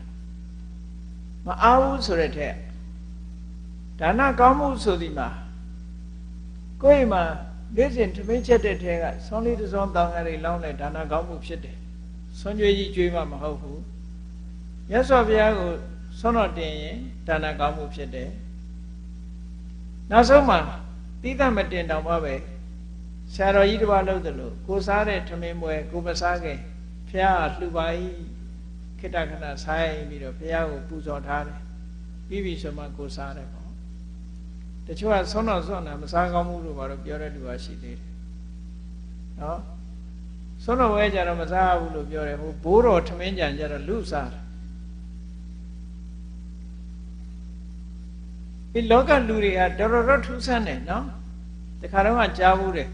မအားဘူးဆိုတဲ့ထက်ဒါနကောင်းမှုဆိုဒီမှာကိုယ့်မှာနေ့စဉ်ထမင်းချက်တဲ့ထဲကဆွမ်းလေးတစ်စုံတောင်းရည်လောင်းတဲ့ဒါနကောင်းမှုဖြစ်တယ်ဆွမ်းကြွေးကြီးကြွေးမှမဟုတ်ဘူး မြတ်စွာဘုရားကိုဆွမ်းတော်တင်ရင်ဒါနကောင်းမှုဖြစ်တယ်နောက်ဆုံးမှာသီးသန့်မတင်တောင်မှပဲဆရာတော်ကြီးတစ်ပါးလုပ်တယ်လို့ကိုစားတဲ့ထမင်းပွဲကိုမစားခင်ဘုရားလှူပါ၏ခိတ္တခဏဆိုင်ပြီးတော့ဘုရားကိုပူဇော်ထားတယ်ပြီးပြီဆိုမှကိုစားတယ်ပေါ့တချို့ကဆွမ်းတော်ဆွမ်းတာမစားကောင်းဘူးလို့ဘာလို့ပြောတဲ့လူကရှိသေးတယ်နော်ဆွမ်းတော်ဝဲကြတော့မစားဘူးလို့ပြောတယ်ဟိုဘိုးတော်ထမင်းကြံကြတော့လူစားတယ်ဒီလောကလူတွေကတော်တော်ထူးဆန်းတယ်နော်တခါတော့ကြားဘူးတယ်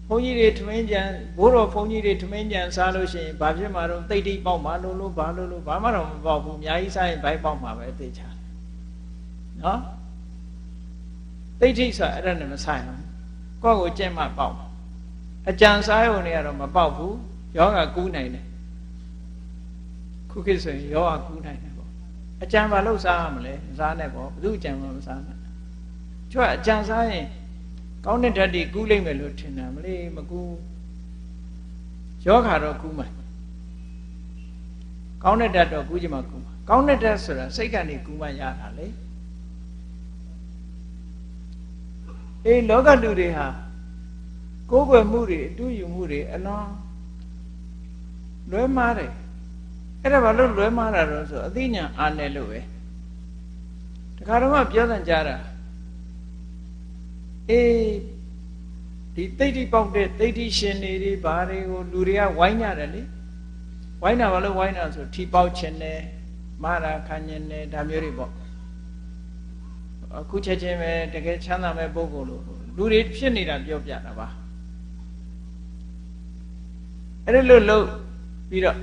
ဘုန်းကြီးတွေထမင်းကြံဘိုးတော်ဘုန်းကြီးတွေထမင်းကြံစားလို့ရှိရင်ဘာဖြစ်မှာတော့တိတ်တိတ်ပေါက်မှာလို့ဘာလို့ဘာမှတော့မပေါက်ဘူးအများကြီးစားရင်ဘိုက်ပေါက်မှာပဲသိချာနော်တိတ်ထိဆိုအဲ့ဒါနဲ့မဆိုင်ဘူးကိုယ့်ကိုကြက်မှပေါက်အကြံစားရုံတွေကတော့မပေါက်ဘူးယောဂကူးနိုင်တယ်ခုခေတ်ဆိုရင်ယောဂကူးနိုင်တယ်ပေါ့အကြံဘာလို့စားရမလဲမစားနဲ့ပေါ့ဘယ်သူအကြံမှမစားနဲ့ကျွတ်အကြံစားရင်ကောင်းတဲ့ဓာတ်တွေကူးလိမ့်မယ်လို့ထင်တာမလေးမကူးယောဂါတော့ကူးမှာကောင်းတဲ့ဓာတ်တော့ကူးကြမှာကူးမှာကောင်းတဲ့ဓာတ်ဆိုတာစိတ်ကနေကူးမှရတာလေလောကလူတွေဟာကိုယ်ွယ်မှုတွေအတူယူမှုတွေအလွန်လွဲမှားတယ်အဲ့ဒါဘာလို့လွဲမှားတာတော့ဆိုအသိဉာဏ်အားနည်းလို့ပဲတခါတော့ပြောစံကြတာဒီတိတ်တိပေါက်တဲ့တိတ်တိရှင်တွေဘာတွေကိုလူတွေကဝိုင်းကြတယ်လေဝိုင်းတာဘာလို့ဝိုင်းတာဆိုထီပေါက်ခြင်းနဲ့မာရာခံခြင်းနဲ့ဒါမျိုးတွေပေါ့အခုချက်ချင်းပဲတကယ်ချမ်းသာမဲ့ပုဂ္ဂိုလ်လို့လူတွေဖြစ်နေတာပြောပြတာပါအဲ့ဒါလို့လို့ပြီးတော့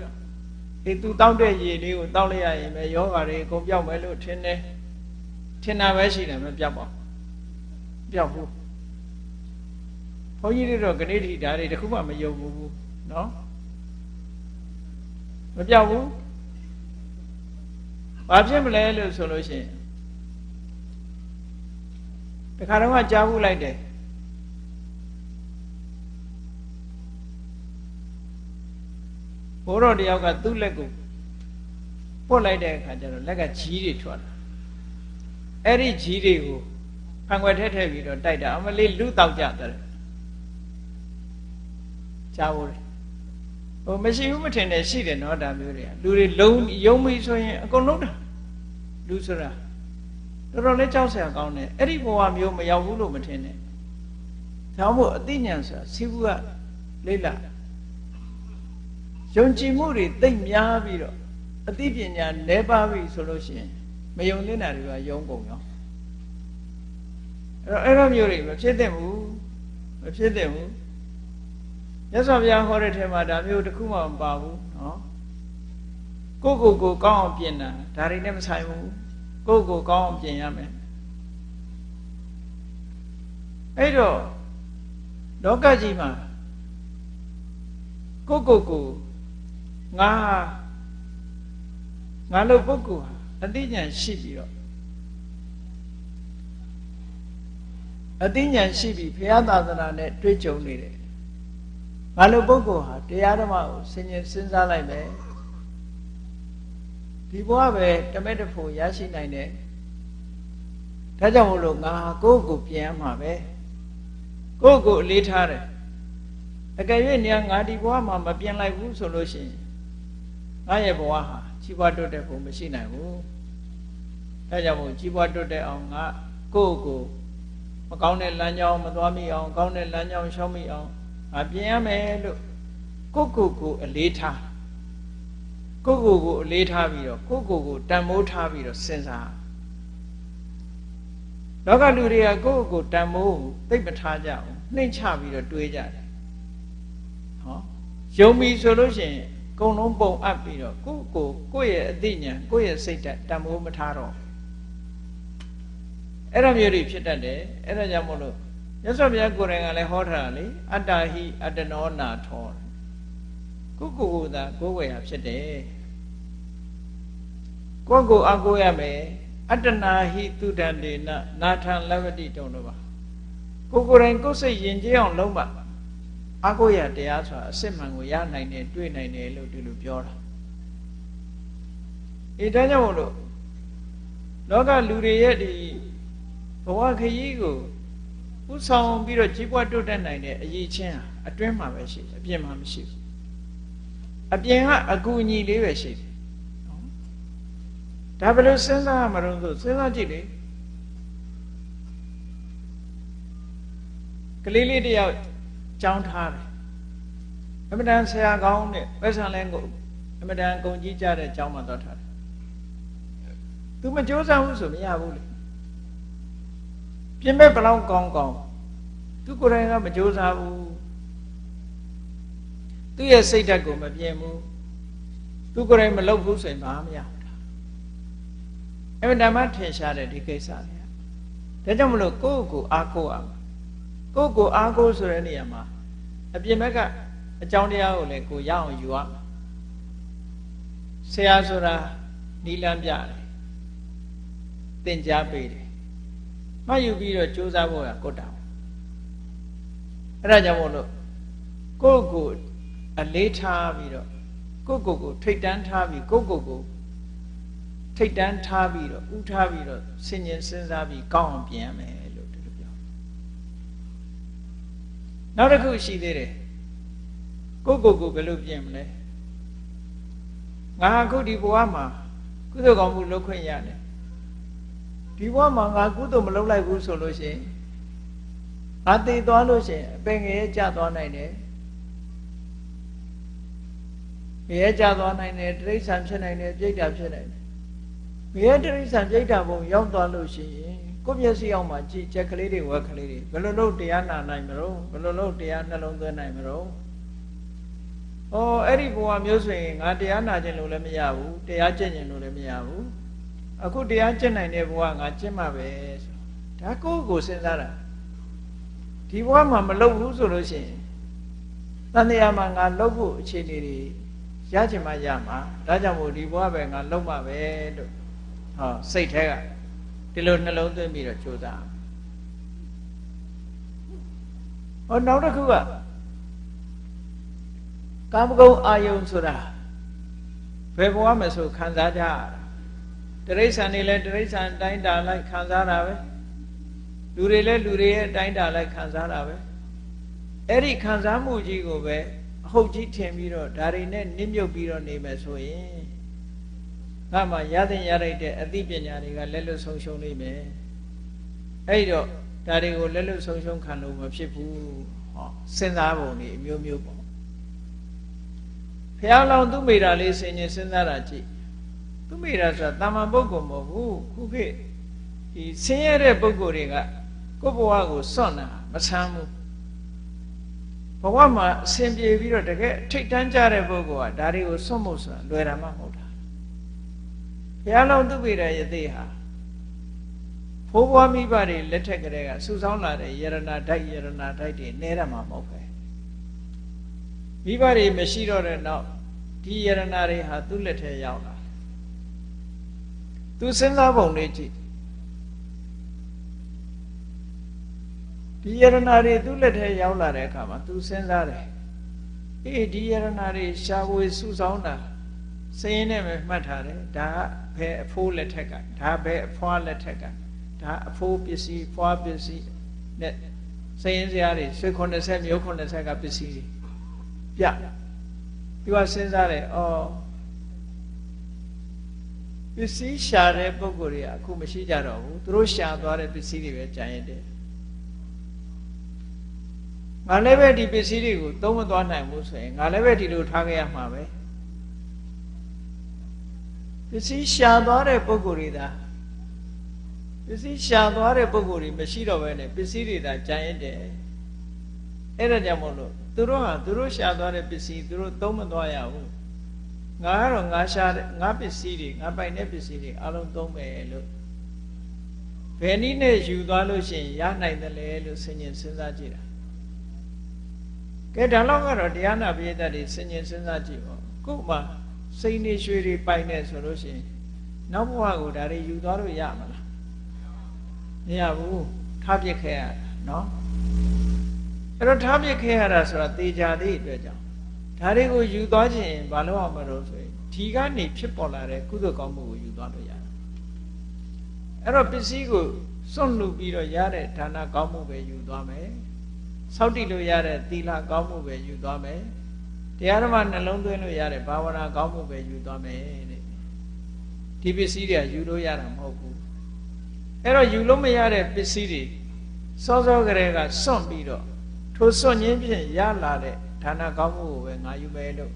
သူတောက်တဲ့ရေလေးကိုတောက်လိုက်ရရင်ပဲယောဂါတွေအကုန်ပြောက်မယ်လို့ထင်တယ်ထင်တာပဲရှိတယ်မပြောက်ပါဘူးပြောက်ဘူးဘုန်းကြီးတွေတော့ဂဏိဋ္ဌိဓာတ်တွေတခုမှမယုံဘူးနော်မပြောက်ဘူးဘာဖြစ်မလဲလို့ဆိုလို့ရှိရင်တခါတော့ကြားဘူးလိုက်တယ်ဘိုးတော်တယောက်ကသူ့လက်ကိုပုတ်လိုက်တဲ့အခါကျတော့လက်ကကြီးတွေထွက်လာအဲ့ဒီကြီးတွေကိုဖန်ခွက်ထဲထည့်ပြီးတော့တိုက်တာအမလေးလူတောက်ကြတယ်ကြားဘူးလေဟိုမရှိဘူးမထင်တယ်ရှိတယ်နော်ဒါမျိုးတွေကလူတွေလုံးယုံမိဆိုရင်အကုန်လုံးတာလူဆိုတာတော်တော်လေးကြောက်စရာကောင်းတယ်အဲ့ဒီဘဝမျိုးမရောက်ဘူးလို့မထင်နဲ့ဒါမှမဟုတ်အသိဉာဏ်ဆိုတာစီးဘူးကလေးလာယုံကြည်မှုတွေသိမ့်များပြီးတော့အသိပညာနည်းပါးပြီဆိုလို့ရှိရင်မယုံသင့်တာတွေကယုံကုန်ရောအဲ့တော့မျိုးတွေမဖြစ်သင့်ဘူးမဖြစ်သင့်ဘူးမြတ်စွာဘုရားဟောတဲ့ထဲမှာဒါမျိုးတစ်ခုမှမပါဘူးနော်ကိုယ်ကောင်းအောင်ပြင်တာဒါတွေနဲ့မဆိုင်ဘူးကိုယ်ကောင်းအောင်ပြင်ရမယ်အဲ့တော့လောကကြီးမှာကိုငါလို့ပုဂ္ဂိုလ်ဟာအသိဉာဏ်ရှိပြီးတော့အသိဉာဏ်ရှိပြီးဘုရားသာသနာနဲ့တွေ့ကြုံနေတယ်ငါလို့ပုဂ္ဂိုလ်ဟာတရားဓမ္မကိုစဉ်းစားလိုက်မယ်ဒီဘဝပဲတမက်တဖို့ရရှိနိုင်တယ်ဒါကြောင့်မို့လို့ငါကိုယ့်ကိုပြင်ရမှာပဲကိုယ့်ကိုအလေးထားတယ်အကယ်၍နေငါဒီဘဝမှာမပြင်လိုက်ဘူးဆိုလို့ရှိရင်ငါရဲ့ဘဝဟာကြီးပွားတိုးတက်ဖို့မရှိနိုင်ဘူးဒါကြောင့်မို့ကြီးပွားတိုးတက်အောင်ငါကိုယ့်ကိုမကောင်းတဲ့လမ်းကြောင်းမသွားမိအောင်ကောင်းတဲ့လမ်းကြောင်းရှောင်မိအောင်ငါပြင်ရမယ်လို့ကိုယ့်အလေးထားကိုယ့်အလေးထားပြီးတော့ကိုယ့်ကိုတန်မိုးထားပြီးတော့စဉ်းစားလောကလူတွေကကိုယ့်ကိုတန်မိုးသိပ်မထားကြဘူးနှိမ့်ချပြီးတော့တွေးကြတယ်ဟောယုံပြီဆိုလို့ရှိရင်အကုန်လုံးပုံအပ်ပြီးတော့ကိုယ့်ရဲ့အသိဉာဏ်ကိုယ့်ရဲ့စိတ်ဓာတ်တန်မိုးမထားတော့အဲ့လိုမျိုးတွေဖြစ်တတ်တယ်အဲ့ဒါကြောင့်မို့လို့မြတ်စွာဘုရားကိုယ်တိုင်ကလည်းဟောထားတာလေအတ္တဟိအတ္တနောနာထောကိုယ်သာကိုယ်ဝယ်ရဖြစ်တယ်ကိုယ်အကိုရမယ်အတ္တနာဟိတုဒ္ဒန္တေနနာထံလဝတိတုံတော့ပါကိုယ်တိုင်ကိုယ်စိတ်ယဉ်ကျေးအောင်လုံးပါ အာကိုရတရားဆိုတာအစစ်မှန်ကိုရနိုင်တယ်တွေ့နိုင်တယ်လို့ဒီလိုပြောတာဒါကြောင့်မို့လို့လောကလူတွေရဲ့ဒီဘဝခရီးကိုဥဆောင်ပြီးတော့ကြီးပွားတိုးတက်နိုင်တဲ့အရေးချင်းအတွင်းမှာပဲရှိတယ်အပြင်မှာမရှိဘူးအပြင်ကအကူအညီလေးပဲရှိတယ်ဒါဘယ်လိုစဉ်းစားရမလို့ဆိုစဉ်းစားကြည့်လေကလေးလေးတယောက်ကြောင်းထားတယ်အမတန်ဆရာကောင်းတဲ့ဝက်ဆန်လဲကိုအမတန်ဂုဏ်ကြီးကြတဲ့ကျောင်းမှာတော့ထားတယ်သူမကြိုးစားဘူးဆိုမရဘူးလေပြင်မဲ့ဘလောက်ကောင်းကောင်းသူကိုယ်တိုင်ကမကြိုးစားဘူးသူ့ရဲ့စိတ်ဓာတ်ကိုမပြင်ဘူးသူကိုယ်တိုင်မလုပ်ဘူးဆိုရင်ဘာမှမရဘူးအဲ့ဒါမှထင်ရှားတဲ့ဒီကိစ္စတွေဒါကြောင့်မလို့ကိုယ့်ကိုအားကိုးအောင်ကိုယ့်ကိုအားကိုးဆိုတဲ့နေရာမှာအပြင်ဘက်ကအကြောင်းတရားကိုလည်းကိုရအောင်ယူရမှာဆရာဆိုတာနီလန်းပြတယ်သင်ကြားပေးတယ်မှတ်ယူပြီးတော့ကြိုးစားဖို့ကကိုတောင်းအဲ့ဒါကြောင့်မို့လို့ကိုယ့်ကိုအလေးထားပြီးတော့ကိုယ့်ကိုထိတ်တန်းထားပြီးကိုယ့်ကိုထိတ်တန်းထားပြီးတော့ဥထားပြီးတော့ဆင်ញင်စဉ်းစားပြီးကောင်းအောင်ပြင်ရမယ်လို့ဒီလိုပြောနောက်တစ်ခုရှိသေးတယ်ကိုဘယ်လိုပြင်မလဲငါအခုဒီဘဝမှာကုသိုလ်ကောင်းမှုလုပ်ခွင့်ရတယ်ဒီဘဝမှာငါကုသိုလ်မလုပ်လိုက်ဘူးဆိုလို့ရှိရင်ငါသိသွားလို့ရှိရင်အပင်ငယ်ကျသွားနိုင်တယ်ငယ်ကျသွားနိုင်တယ်တိရစ္ဆာန်ဖြစ်နိုင်တယ်ပြိတ္တာဖြစ်နိုင်တယ်ငယ်တိရစ္ဆာန်ပြိတ္တာဘုံရောက်သွားလို့ရှိရင်ကိုယ့်မျက်စိအောင်မှာကြည်ချက်ကလေးတွေဝက်ကလေးတွေဘယ်လိုလုပ်တရားနာနိုင်မလို့ဘယ်လိုလုပ်တရားနှလုံးသွင်းနိုင်မလို့အဲ့ဒီဘဝမျိုးဆိုရင်ငါတရားနာခြင်းလို့လည်းမရဘူးတရားကျင့်ခြင်းလို့လည်းမရဘူးအခုတရားကျင့်နိုင်တဲ့ဘဝငါကျင့်မှာပဲဆိုဒါကိုစဉ်းစားတာဒီဘဝမှာမလုပ်ဘူးဆိုလို့ရှိရင်တန်တရားမှာငါလုပ်ဖို့အခြေအနေတွေရချင်မှရမှာဒါကြောင့်မို့ဒီဘဝပဲငါလုပ်မှာပဲလို့စိတ်ထဲကဒီလိုနှလုံးသွင်းပြီးတော့ကြိုးစားနောက်တစ်ခုကကာမဂုဏ်အာယုံဆိုတာဘယ်ဘဝမှာဆိုခံစားကြရတာတိရစ္ဆာန်တွေလည်းတိရစ္ဆာန်တိုင်းတာလိုက်ခံစားတာပဲလူတွေလည်းလူတွေရဲ့တိုင်းတာလိုက်ခံစားတာပဲအဲ့ဒီခံစားမှုကြီးကိုပဲအဟုတ်ကြီးထင်ပြီးတော့ဒါတွေနဲ့နစ်မြုပ်ပြီးတော့နေမယ်ဆိုရင်ငါမှရသင့်ရလိုက်တဲ့အသိပညာတွေကလက်လွတ်ဆုံးရှုံးနေမယ်အဲ့တော့ဒါတွေကိုလက်လွတ်ဆုံးရှုံးခံလို့မဖြစ်ဘူးစဉ်းစားပုံတွေအမျိုးမျိုးပေါ့ဘုရားလောင်းသူမိတာလေးစဉ်းရင်စဉ်းစားတာကြည့်သူမိတာဆိုတာတာမန်ပုဂ္ဂိုလ်မဟုတ်ဘူးခုခေတ်ဒီဆင်းရဲတဲ့ပုဂ္ဂိုလ်တွေကကိုယ့်ဘဝကိုစွန့်တာမဆန်းဘူးဘဝမှာအစဉ်ပြေပြီးတော့တကယ်ထိတ်တန်းကြတဲ့ပုဂ္ဂိုလ်ကဒါတွေကိုစွန့်ဖို့ဆိုတာလွယ်တာမှမဟုတ်တာဘုရားလောင်းသူမိတာယသိဟာဖိုးဘွားမိဘတွေလက်ထက်ကလေးကစုဆောင်းလာတဲ့ယရဏဓာတ်တွေနဲရမှာမဟုတ်ပဲမိဘတွေမရှိတော့တဲ့နောက်ဒီယရဏတွေဟာသူ့လက်ထဲရောက်လာသူစဉ်းစားပုံလေးကြည့်ဒီယရဏတွေသူ့လက်ထဲရောက်လာတဲ့အခါမှာသူစဉ်းစားတယ်ဒီယရဏတွေရှားဝေစုဆောင်းတာစရင်းနဲ့ပဲမှတ်ထားတယ်ဒါကဘယ်အဖိုးလက်ထက်ကဒါဘယ်အဖွားလက်ထက်ကဒါအဖိုးပစ္စည်းဖွားပစ္စည်းနဲ့စရင်းစရာတွေဆွေ90မျိုး90ကပစ္စည်းတွေပြသူကစဉ်းစားတယ်ပစ္စည်းရှာတဲ့ပုဂ္ဂိုလ်တွေကအခုမရှိကြတော့ဘူးသူတို့ရှာသွားတဲ့ပစ္စည်းတွေပဲကြံရတယ်ငါလည်းပဲဒီပစ္စည်းတွေကိုသုံးမသွားနိုင်ဘူးဆိုရင်ငါလည်းပဲဒီလိုထားခဲ့ရမှာပဲပစ္စည်းရှာသွားတဲ့ပုဂ္ဂိုလ်တွေသာပစ္စည်းရှာသွားတဲ့ပုဂ္ဂိုလ်တွေမရှိတော့ဘဲနဲ့ပစ္စည်းတွေသာကြံရတယ်အဲ့ဒါကြောင့်မို့လို့သူတို့ဟာသူတို့ရှာသွားတဲ့ပစ္စည်းသူတို့သုံးမသွားရဘူးငါကတော့ငါရှာတဲ့ငါပစ္စည်းတွေငါပိုင်တဲ့ပစ္စည်းတွေအလုံးသုံးမယ်လို့ဘယ်နည်းနဲ့ယူသွားလို့ရှိရင်ရနိုင်တယ်လေလို့စဉ်းကျင်စဉ်းစားကြည့်တာကဲဒါတော့ကတော့တရားနာပရိသတ်တွေစဉ်းကျင်စဉ်းစားကြည့်ပေါ့ကို့မှာစိတ်နေရွှေတွေပိုင်နေဆိုလို့ရှိရင်နောက်ဘဝကိုဒါတွေယူသွားလို့ရမလားမရဘူးထားပြစ်ခဲ့ရတာနော် အဲ့တော့ထားပြစ်ခဲ့ရတာဆိုတာသေချာသေးအတွက်ကြောင့်ဒါတွေကိုယူသွားခြင်းဘာလို့အောင်မလို့ဆိုရင်ဒီကနေဖြစ်ပေါ်လာတဲ့ကုသိုလ်ကောင်းမှုကိုယူသွားလို့ရတယ်အဲ့တော့ပစ္စည်းကိုစွန့်လူပြီးတော့ရတဲ့ဒါနကောင်းမှုပဲယူသွားမယ်စောင့်တည်လို့ရတဲ့သီလကောင်းမှုပဲယူသွားမယ်တရားဓမ္မနှလုံးသွင်းလို့ရတဲ့ဘာဝနာကောင်းမှုပဲယူသွားမယ်တဲ့ဒီပစ္စည်းတွေကယူလို့ရတာမဟုတ်ဘူးအဲ့တော့ယူလို့မရတဲ့ပစ္စည်းတွေစောစောကလေးကစွန့်ပြီးတော့ထိုစွန့်ခြင်းဖြင့်ရလာတဲ့ဒါနကောင်းမှုကိုပဲငါယူမယ်လို့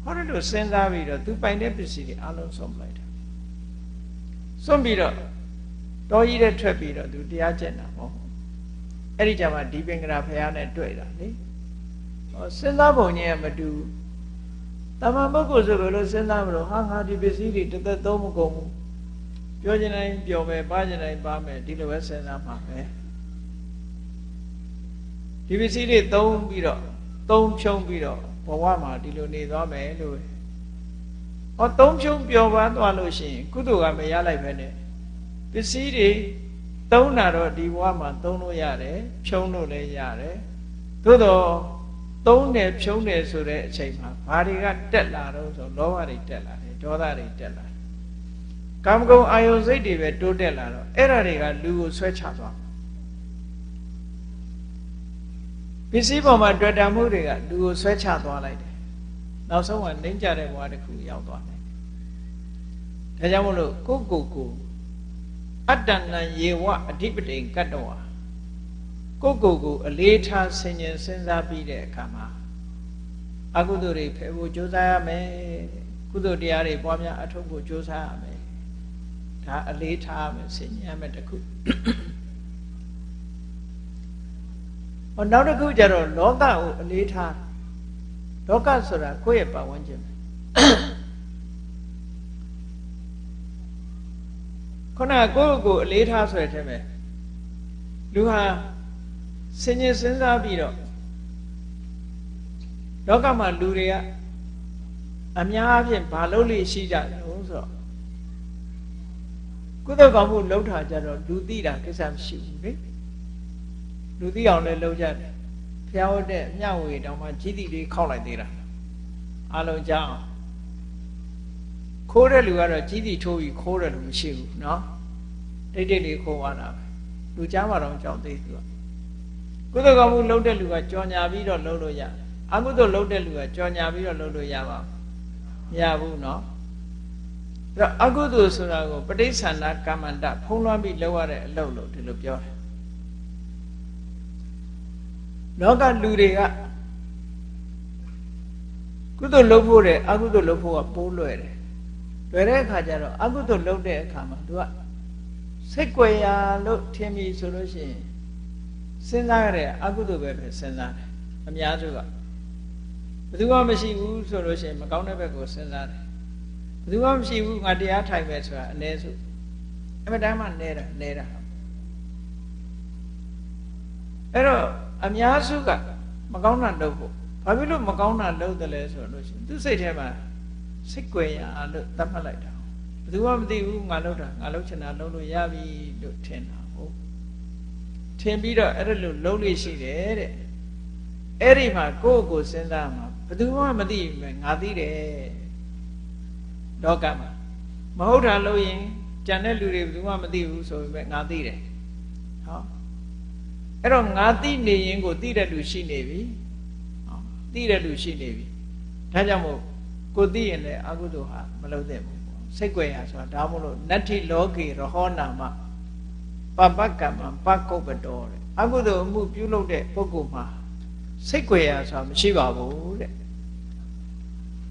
ဟောတယ်လို့စဉ်းစားပြီးတော့သူပိုင်တဲ့ပစ္စည်းတွေအလုံးစွန့်လိုက်တာစွန့်ပြီးတော့တော်ကြီးတဲ့ထွက်ပြီးတော့သူတရားကျင့်တာမဟုတ်အဲ့ဒီကြမှာဒီပင်ကရာဖရာနဲ့တွေ့တာလေဟောစဉ်းစားပုံကြီးကမတူတမန်ပုဂ္ဂိုလ်ဆိုလို့စဉ်းစားမလို့ဟာငါဒီပစ္စည်းတွေတစ်သက်သုံးမကုန်ဘူးပြောချင်တိုင်းပြောမယ်ပါချင်တိုင်းပါမယ်ဒီလိုပဲစဉ်းစားမှာပဲဒီပစ္စည်းတွေသုံးပြီးတော့သုံးဖြုံးပြီးတော့ဘဝမှာဒီလိုနေသွားမယ်လို့ဟောသုံးဖြုံးပျော်ပါသွားလို့ရှိရင်ကုသိုလ်ကမရလိုက်ပဲနဲ့ပစ္စည်းတွေသုံးတာတော့ဒီဘဝမှာသုံးလို့ရတယ်ဖြုံးလို့လည်းရတယ်သို့တော့သုံးတယ်ဖြုံးတယ်ဆိုတဲ့အချိန်မှာဘာတွေကတက်လာတော့ဆိုလောဘတွေတက်လာတယ်ဒေါသတွေတက်လာတယ်ကာမဂုဏ်အာယုစိတ်တွေပဲတိုးတက်လာတော့အဲ့ဒါတွေကလူကိုဆွဲချသွားပစ္စည်းပေါ်မှာတွေ့တာမှုတွေကလူကိုဆွဲချသွားလိုက်တယ်နောက်ဆုံးကနှိမ့်ကြတဲ့ဘဝတစ်ခုရောက်သွားတယ်ဒါကြောင့်မို့လို့ကိုအတ္တနံယေဝအဓိပတိကတ္တဝါကိုအလေးထားဆင်ញင်စဉ်းစားပြီးတဲ့အခါမှာအကုသိုလ်တွေဖယ်ဖို့ကြိုးစားရမယ်ကုသိုလ်တရားတွေပွားများအထောက်ဖို့ကြိုးစားရမယ်ဒါအလေးထားမယ်ဆင်ញင်ရမယ်တစ်ခုနောက်တစ်ခုကျတော့လောကကိုအလေးထားလောကဆိုတာကိုယ့်ရဲ့ပတ်ဝန်းကျင်ပဲခုနကကိုအလေးထားဆိုတဲ့အထက်မှာလူဟာဆင်ញင်စဉ်းစားပြီးတော့လောကမှာလူတွေကအများအားဖြင့်ဘာလုပ်လို့ရှိကြတယ်ဆိုတော့ကုသိုလ်ကောင်းမှုလုပ်တာကြတော့လူသိတာကိစ္စမရှိဘူးလေလူသိအောင်လည်းလုပ်ကြတယ်ဖျားဟုတ်တဲ့မျှဝေတောင်မှကြီးတိလေးခောက်လိုက်သေးတာအလုံးကြောင်းခိုးတဲ့လူကတော့ကြီးတိထိုးပြီးခိုးတယ်လို့မရှိဘူးเนาะတိတ်တိတ်လေးခိုးသွားတာပဲလူကြားမှာတော့ကြောက်သေးသူကကုသိုလ်ကောင်းမှုလုပ်တဲ့လူကကြော်ညာပြီးတော့လုပ်လို့ရတယ်အကုသိုလ်လုပ်တဲ့လူကကြော်ညာပြီးတော့လုပ်လို့ရပါမရဘူးเนาะအဲ့တော့အကုသိုလ်ဆိုတာကိုပဋိသန္ဓကမ္မန္တဖုံးလွှမ်းပြီးလုပ်ရတဲ့အလုပ်လို့ဒီလိုပြောတယ်လောကလူတွေကကုသိုလ်လုပ်ဖို့တဲ့အကုသိုလ်လုပ်ဖို့ကပိုးလွယ်တယ်လွယ်တဲ့အခါကျတော့အကုသိုလ်လုပ်တဲ့အခါမှာသူကစိတ်ကြွယ်ရာလို့ထင်ပြီဆိုလို့ရှိရင်စဉ်းစားရတဲ့အကုသိုလ်ပဲစဉ်းစားတယ်အများစုကဘယ်သူမှမရှိဘူးဆိုလို့ရှိရင်မကောင်းတဲ့ဘက်ကိုစဉ်းစားတယ်ဘယ်သူမှမရှိဘူးငါတရားထိုင်ပဲဆိုတာအ ਨੇ စုအမှန်တမ်းမှနေတာအဲ့တော့အများစုကမကောင်းတာလုပ်ဖို့ဘာဖြစ်လို့မကောင်းတာလုပ်တယ်လဲဆိုလို့ရှိရင်သူစိတ်ထဲမှာစိတ်ကြွယ်ရာလို့သတ်မှတ်လိုက်တာဘယ်သူမှမသိဘူးငါလုပ်တာငါလုပ်ချင်တာလုပ်လို့ရပြီလို့ထင်တာဟုတ်ထင်ပြီးတော့အဲ့ဒါလို့လုပ်လို့ရှိတယ်တဲ့အဲ့ဒီမှာကိုယ့်ကိုယ်စဉ်းစားမှာဘယ်သူမှမသိဘူးငါသိတယ်လောကမှာမဟုတ်တာလုပ်ရင်ကြံတဲ့လူတွေဘယ်သူမှမသိဘူးဆိုပေမဲ့ငါသိတယ်ဟောအဲ့တော့ငါသိနေရင်ကိုသိတဲ့လူရှိနေပြီဟောသိတဲ့လူရှိနေပြီဒါကြောင့်မို့ကိုသိရင်လည်းအကုသိုလ်ဟာမလုပ်သင့်ဘူးစိတ်ကြွယ်ရဆိုတာဒါမို့လို့နတ္ထိလောကေရဟောနာမပပကမ္မပကုပ္ပတောတဲ့အကုသိုလ်အမှုပြုလုပ်တဲ့ပုဂ္ဂိုလ်မှာစိတ်ကြွယ်ရဆိုတာမရှိပါဘူးတဲ့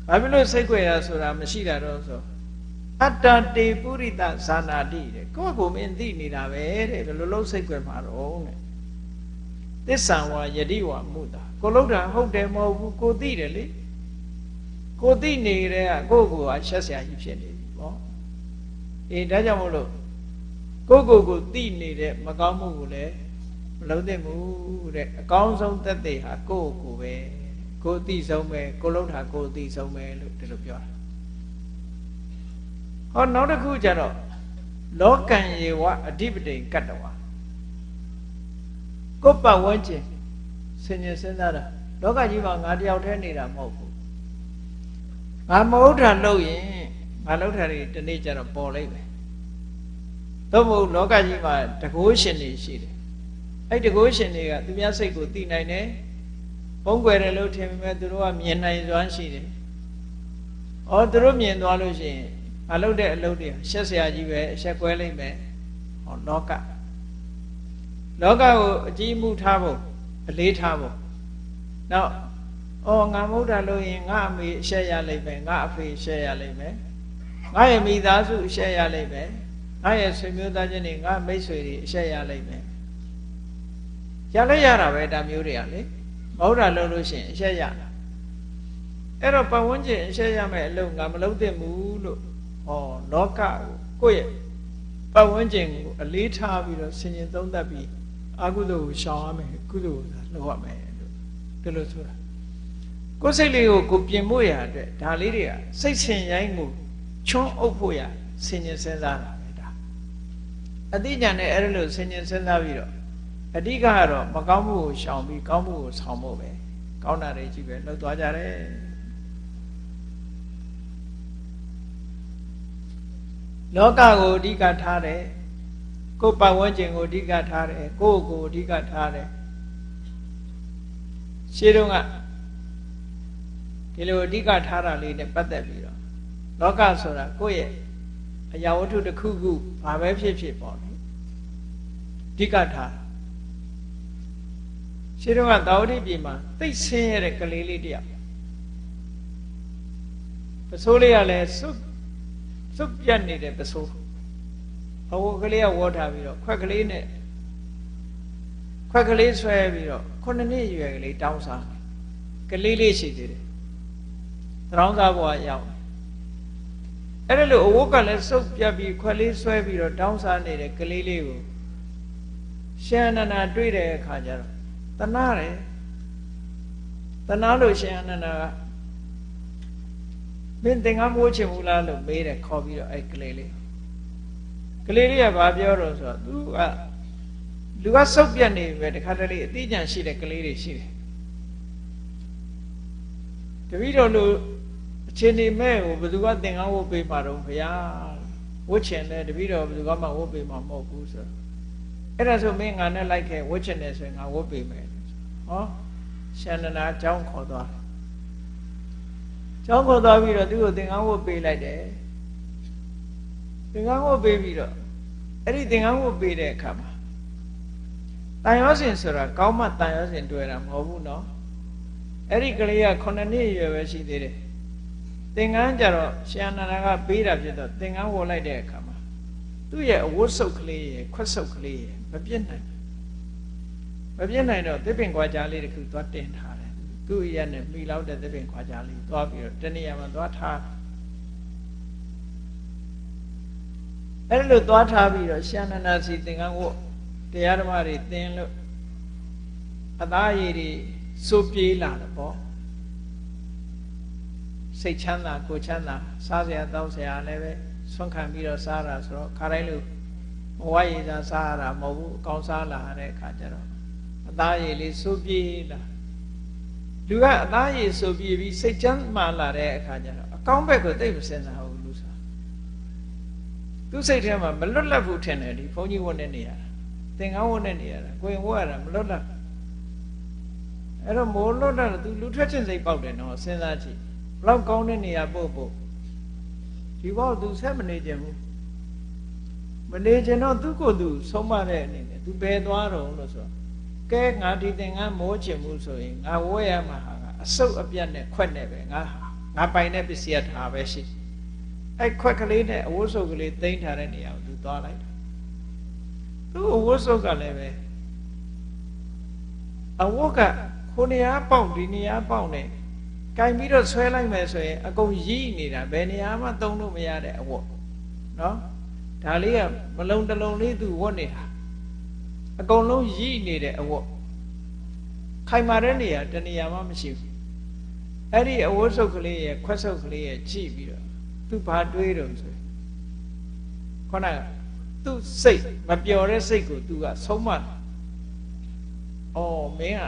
ဘာဖြစ်လို့စိတ်ကြွယ်ရဆိုတာမရှိတာတော့ဆိုအတ္တတေပုရိသဇာနာတိတဲ့ကိုယ့်ကိုယ်မင်းသိနေတာပဲတဲ့ဘယ်လိုလုပ်စိတ်ကြွယ်မှာတော့တဲ့သစ္ဆံဝါယတိဝါမုတာကိုလုပ်တာဟုတ်တယ်မဟုတ်ဘူးကိုသိတယ်လေကိုသိနေတဲ့ကကိုယ့်ကိုယ်ကရှက်ဆရာကြီးဖြစ်နေပြီပေါ့အေးဒါကြောင့်မို့လို့ကိုသိနေတဲ့မကောင်းမှုကိုလည်းမလုပ်သင့်ဘူးတဲ့အကောင်းဆုံးသက်သေဟာကိုယ့်ကိုပဲကိုသိဆုံးပဲကိုလုပ်တာကိုသိဆုံးပဲလို့ဒီလိုပြောတာဟောနောက်တစ်ခုကျတော့လောကံယေဝအဓိပတိကတ္တဝါကိုပတ်ဝန်းကျင် ဆင်ញင်စဉ်းစားတာလောကကြီးမှာငါတယောက်တည်းနေတာမဟုတ်ဘူးငါမဟုတ်တာလုပ်ရင်ငါလုပ်တာတွေဒီနေ့ကျတော့ပေါ်လိမ့်မယ်သို့မဟုတ်လောကကြီးမှာတကိုးရှင်တွေရှိတယ်အဲ့တကိုးရှင်တွေကသူများစိတ်ကိုသိနိုင်တယ်ပုံကွယ်တယ်လို့ထင်ပေမဲ့သူတို့ကမြင်နိုင်စွမ်းရှိတယ်။သူတို့မြင်သွားလို့ရှိရင်ငါလုပ်တဲ့အလုပ်တွေရှက်စရာကြီးပဲအရှက်ကွဲလိမ့်မယ်။လောကကိုအကြည့်မှုထားဖို့အလေးထားဖို့နောက်ငါမဟုတ်တာလို့ရင်ငါအမေအရှက်ရလိမ့်မယ်ငါအဖေအရှက်ရလိမ့်မယ်ငါရဲ့မိသားစုအရှက်ရလိမ့်မယ်ငါရဲ့ဆွေမျိုးသားချင်းတွေငါမိတ်ဆွေတွေအရှက်ရလိမ့်မယ်ရလိုက်ရတာပဲဒါမျိုးတွေကလေမဟုတ်တာလုပ်လို့ရှိရင်အရှက်ရတာအဲ့တော့ပတ်ဝန်းကျင်အရှက်ရမယ်အလုပ်ငါမလုပ်သင့်ဘူးလို့လောကကိုယ့်ရဲ့ပတ်ဝန်းကျင်ကိုအလေးထားပြီးတော့ဆင်ញင်သုံးသပ်ပြီးအကုသိုလ်ကိုရှောင်ရမယ်ကုသိုလ်ကိုလုပ်ရမယ်လို့ဒီလိုဆိုတာကိုယ်စိတ်လေးကိုကိုပြင်ဖို့ရတဲ့ဒါလေးတွေကစိတ်ဆင်ရိုင်းကိုချွန်းအုပ်ဖို့ရဆင်ញင်စဉ်းစားတာပဲဒါအသိဉာဏ်နဲ့အဲ့လိုဆင်ញင်စဉ်းစားပြီးတော့အဓိကကတော့မကောင်းမှုကိုရှောင်ပြီးကောင်းမှုကိုဆောင်ဖို့ပဲကောင်းတာတွေကြီးပဲလှုပ်သွားကြတယ်လောကကိုအဓိကထားတယ်ကိုယ်ပတ်ဝန်းကျင်ကိုအဓိကထားတယ်ကိုယ့်ကိုအဓိကထားတယ်ရှင်းတော့ကဒီလိုအဓိကထားတာလေးနဲ့ပတ်သက်ပြီးတော့လောကဆိုတာကိုယ့်ရဲ့အရာဝတ္ထုတစ်ခုခုဘာပဲဖြစ်ဖြစ်ပေါ့လေအဓိကထားရှင်းတော့ကသာဝတိပြည်မှာသိဆင်းရဲတဲ့ကလေးလေးတယောက်ပစိုးလေးကလည်းစွတ်ပြတ်နေတဲ့ပစိုးအဝတ်ကလေးကဝေါ်ထားပြီးတော့ခွက်ကလေးနဲ့ခွက်ကလေးဆွဲပြီးတော့9နှစ်ရွယ်ကလေးတောင်းစားကလေးလေးရှိသေးတယ်တောင်းစားဘဝရောက်အဲ့ဒါလို့အဝတ်ကလည်းစွတ်ပြတ်ပြီးခွက်လေးဆွဲပြီးတော့တောင်းစားနေတဲ့ကလေးလေးကိုရှင်အနန္ဒာတွေ့တဲ့အခါကျတော့တနာတယ်တနာလို့ရှင်အနန္ဒာကမင်းသင်္ကန်းမိုးချင်ဘူးလားလို့မေးတယ်ခေါ်ပြီးတော့အဲ့ကလေးလေးကဘာပြောတော့ဆိုတော့လူကစုပ်ပြတ်နေပဲတခါတလေအသိဉာဏ်ရှိတဲ့ကလေးတွေရှိတယ်တပည့်တော်လို့အချင်းနေမဲ့ကိုဘယ်သူကသင်္ကန်းဝတ်ပေးမှာတော့ဘုရားဝတ်ချင်တယ်တပည့်တော်ဘယ်သူကမှဝတ်ပေးမှာမဟုတ်ဘူးဆိုတော့အဲ့ဒါဆိုမင်းငါနဲ့လိုက်ခဲ့ဝတ်ချင်တယ်ဆိုရင်ငါဝတ်ပေးမယ်ရှင်နန္ဒာအကြောင်းခေါ်သွားကျောင်းခေါ်သွားပြီးတော့သူ့ကိုသင်္ကန်းဝတ်ပေးလိုက်တယ်သင်္ကန်းဝတ်ပေးပြီးတော့အဲ့ဒီသင်္ကန်းဝတ်ပေးတဲ့အခါမှာတန်ရောစင်ဆိုတာကောင်းမှတန်ရောစင်တွေ့တာမဟုတ်ဘူးနော်အဲ့ဒီကလေးက9နှစ်အရွယ်ပဲရှိသေးတယ်သင်္ကန်းကြတော့ရှင်အနန္ဒာကပေးတာဖြစ်တော့သင်္ကန်းဝတ်လိုက်တဲ့အခါမှာသူ့ရဲ့အဝတ်စုပ်ကလေးရဲ့ခွက်စုပ်ကလေးရဲ့မပြည့်နိုင်တော့သစ်ပင်ခွာကြားလေးတစ်ခုသွားတင်ထားတယ်သူ့ရဲ့နဲ့မိလောက်တဲ့သစ်ပင်ခွာကြားလေးသွားပြီးတော့တနေရာမှာသွားထားအဲ့လိုသွားထားပြီးတော့ရှင်အနန္ဒာစီသင်္ကန်းဝတ်တရားဓမ္မတွေသင်လို့အသားရည်တွေစိုးပြေးလာတယ်ပေါ့စိတ်ချမ်းသာကိုယ်ချမ်းသာစားစရာတောက်စရာလည်းပဲဆွမ်းခံပြီးတော့စားတာဆိုတော့ခါတိုင်းလို့ဘဝရည်သာစားရတာမဟုတ်ဘူးအကောင်းစားလာတဲ့အခါကျတော့အသားရည်လေးစိုးပြေးလာလူကအသားရည်စိုးပြေးပြီးစိတ်ချမ်းသာလာတဲ့အခါကျတော့အကောင်းဘက်ကိုသိမစင်စားဘူးလူစားသူစိတ်ထဲမှာမလွတ်လပ်ဘူးထင်တယ်ဒီဘုန်းကြီးဝတ်နေရတာသင်္ကန်းဝတ်နေရတာကိုယ်ဝတ်ရတာမလွတ်လပ်အဲ့တော့မိုးလွတ်တော့သူလူထွက်ချင်းစိတ်ပေါက်တယ်နော်စဉ်းစားကြည့်ဘလောက်ကောင်းတဲ့နေရာပို့ဒီဘောသူဆက်မနေကြဘူးမနေကြတော့သူ့ကိုယ်သူဆုံးမတဲ့အနေနဲ့သူဘယ်သွားတော့လို့ဆိုတော့ကဲငါဒီသင်္ကန်းမိုးချင်မှုဆိုရင်ငါဝတ်ရမှာဟာအဆုပ်အပြတ်နဲ့ခွက်နဲ့ပဲငါပိုင်တဲ့ပစ္စည်းထားပဲရှိအဲ့ခွက်ကလေးနဲ့အဝတ်စုပ်ကလေးသိမ်းထားတဲ့နေရာကိုသူသွားလိုက်တာသူ့အဝတ်စုပ်ကလည်းပဲအဝတ်ကခုနေရာပေါက်ဒီနေရာပေါက်နဲ့ကင်ပြီးတော့ဆွဲလိုက်မယ်ဆိုရင်အကုန်ရီးနေတာဘယ်နေရာမှသုံးလို့မရတဲ့အဝတ်နော်ဒါလေးကမလုံးတစ်လုံးလေးသူဝတ်နေတာအကုန်လုံးရီးနေတဲ့အဝတ်ခိုင်မာတဲ့နေရာတနေရာမှမရှိဘူးအဲ့ဒီအဝတ်စုပ်ကလေးရဲ့ခွက်စုပ်ကလေးရဲ့ကြည့်ပြီးတော့သူဘာတွေးတော့ဆိုခေါင်းကသူ့စိတ်မပျော်တဲ့စိတ်ကိုသူကဆုံးမတယ်။အော်မင်းက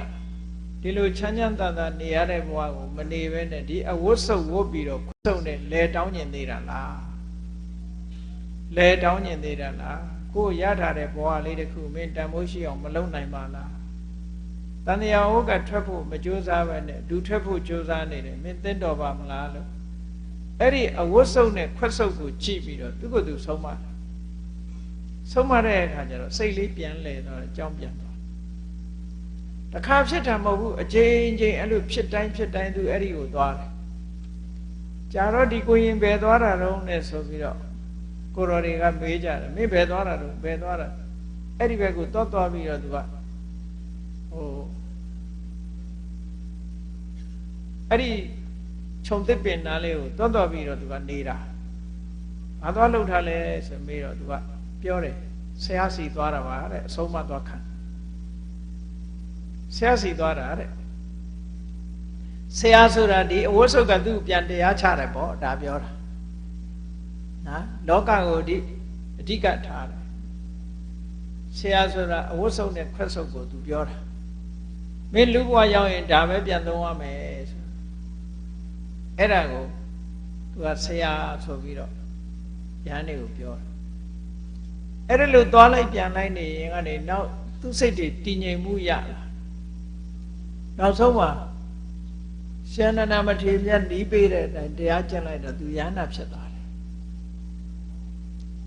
ဒီလိုချမ်းချမ်းသာသာနေရတဲ့ဘဝကိုမနေဘဲနဲ့ဒီအဝတ်စုပ်ဝတ်ပြီးတော့ခွဆုံနဲ့လဲတောင်းကျင်သေးတာလားလဲတောင်းကျင်သေးတာလားကိုရထားတဲ့ဘဝလေးတစ်ခုမင်းတန်ဖိုးရှိအောင်မလုပ်နိုင်ပါလားတန်တရားဟုတ်ကထွက်ဖို့မကြိုးစားပဲနဲ့ဒူထွက်ဖို့ကြိုးစားနေတယ်မင်းသိတော်ပါမလားလို့အဲ့ဒီအဝတ်စုပ်နဲ့ခွက်စုပ်ကိုကြည့်ပြီးတော့သူကသူဆုံးမတဲ့အခါကျတော့စိတ်လေးပြန်လဲတော့အကြောင်းပြန်သွားတခါဖြစ်တာမဟုတ်ဘူးအချိန်ချင်းအဲ့လိုဖြစ်တိုင်းသူအဲ့ဒီကိုသွားတယ်ကြာတော့ဒီကိုရင်ဘယ်သွားတာတော့နဲ့ဆိုပြီးတော့ကိုတော်တွေကမေးကြတယ်မင်းဘယ်သွားတာတော့ဘယ်သွားတာအဲ့ဒီဘက်ကိုသွားပြီးတော့သူကအဲ့ဒီခြုံတစ်ပင်နားလေးကိုသွားပြီးတော့သူကနေတာဘာသွားလှုပ်ထားလဲဆိုမေးတော့သူကပြောတယ်ဆရာစီသွားတာပါတဲ့အဆုံးမသွားခံဆရာစီသွားတာတဲ့ဆရာဆိုတာဒီအဝတ်စုပ်ကသူ့ပြန်တရားချတယ်ပေါ့ဒါပြောတာနော်လောကကိုအဓိကထားတယ်ဆရာဆိုတာအဝတ်စုပ်နဲ့ခွက်စုပ်ကိုသူပြောတာမင်းလူဘဝရောက်ရင်ဒါပဲပြန်သုံးရမယ်ဆိုအဲ့ဒါကိုသူကဆရာဆိုပြီးတော့ယဟန်တွေကိုပြောတယ်အဲ့ဒါလို့သွားလိုက်ပြန်လိုက်နေရင်ကနေနောက်သူ့စိတ်တွေတည်ငြိမ်မှုရလာနောက်ဆုံးမှာရှင်နန္ဒမထေရမြတ်နီးပေးတဲ့အတိုင်းတရားကျင့်လိုက်တော့သူယဟနာဖြစ်သွားတယ်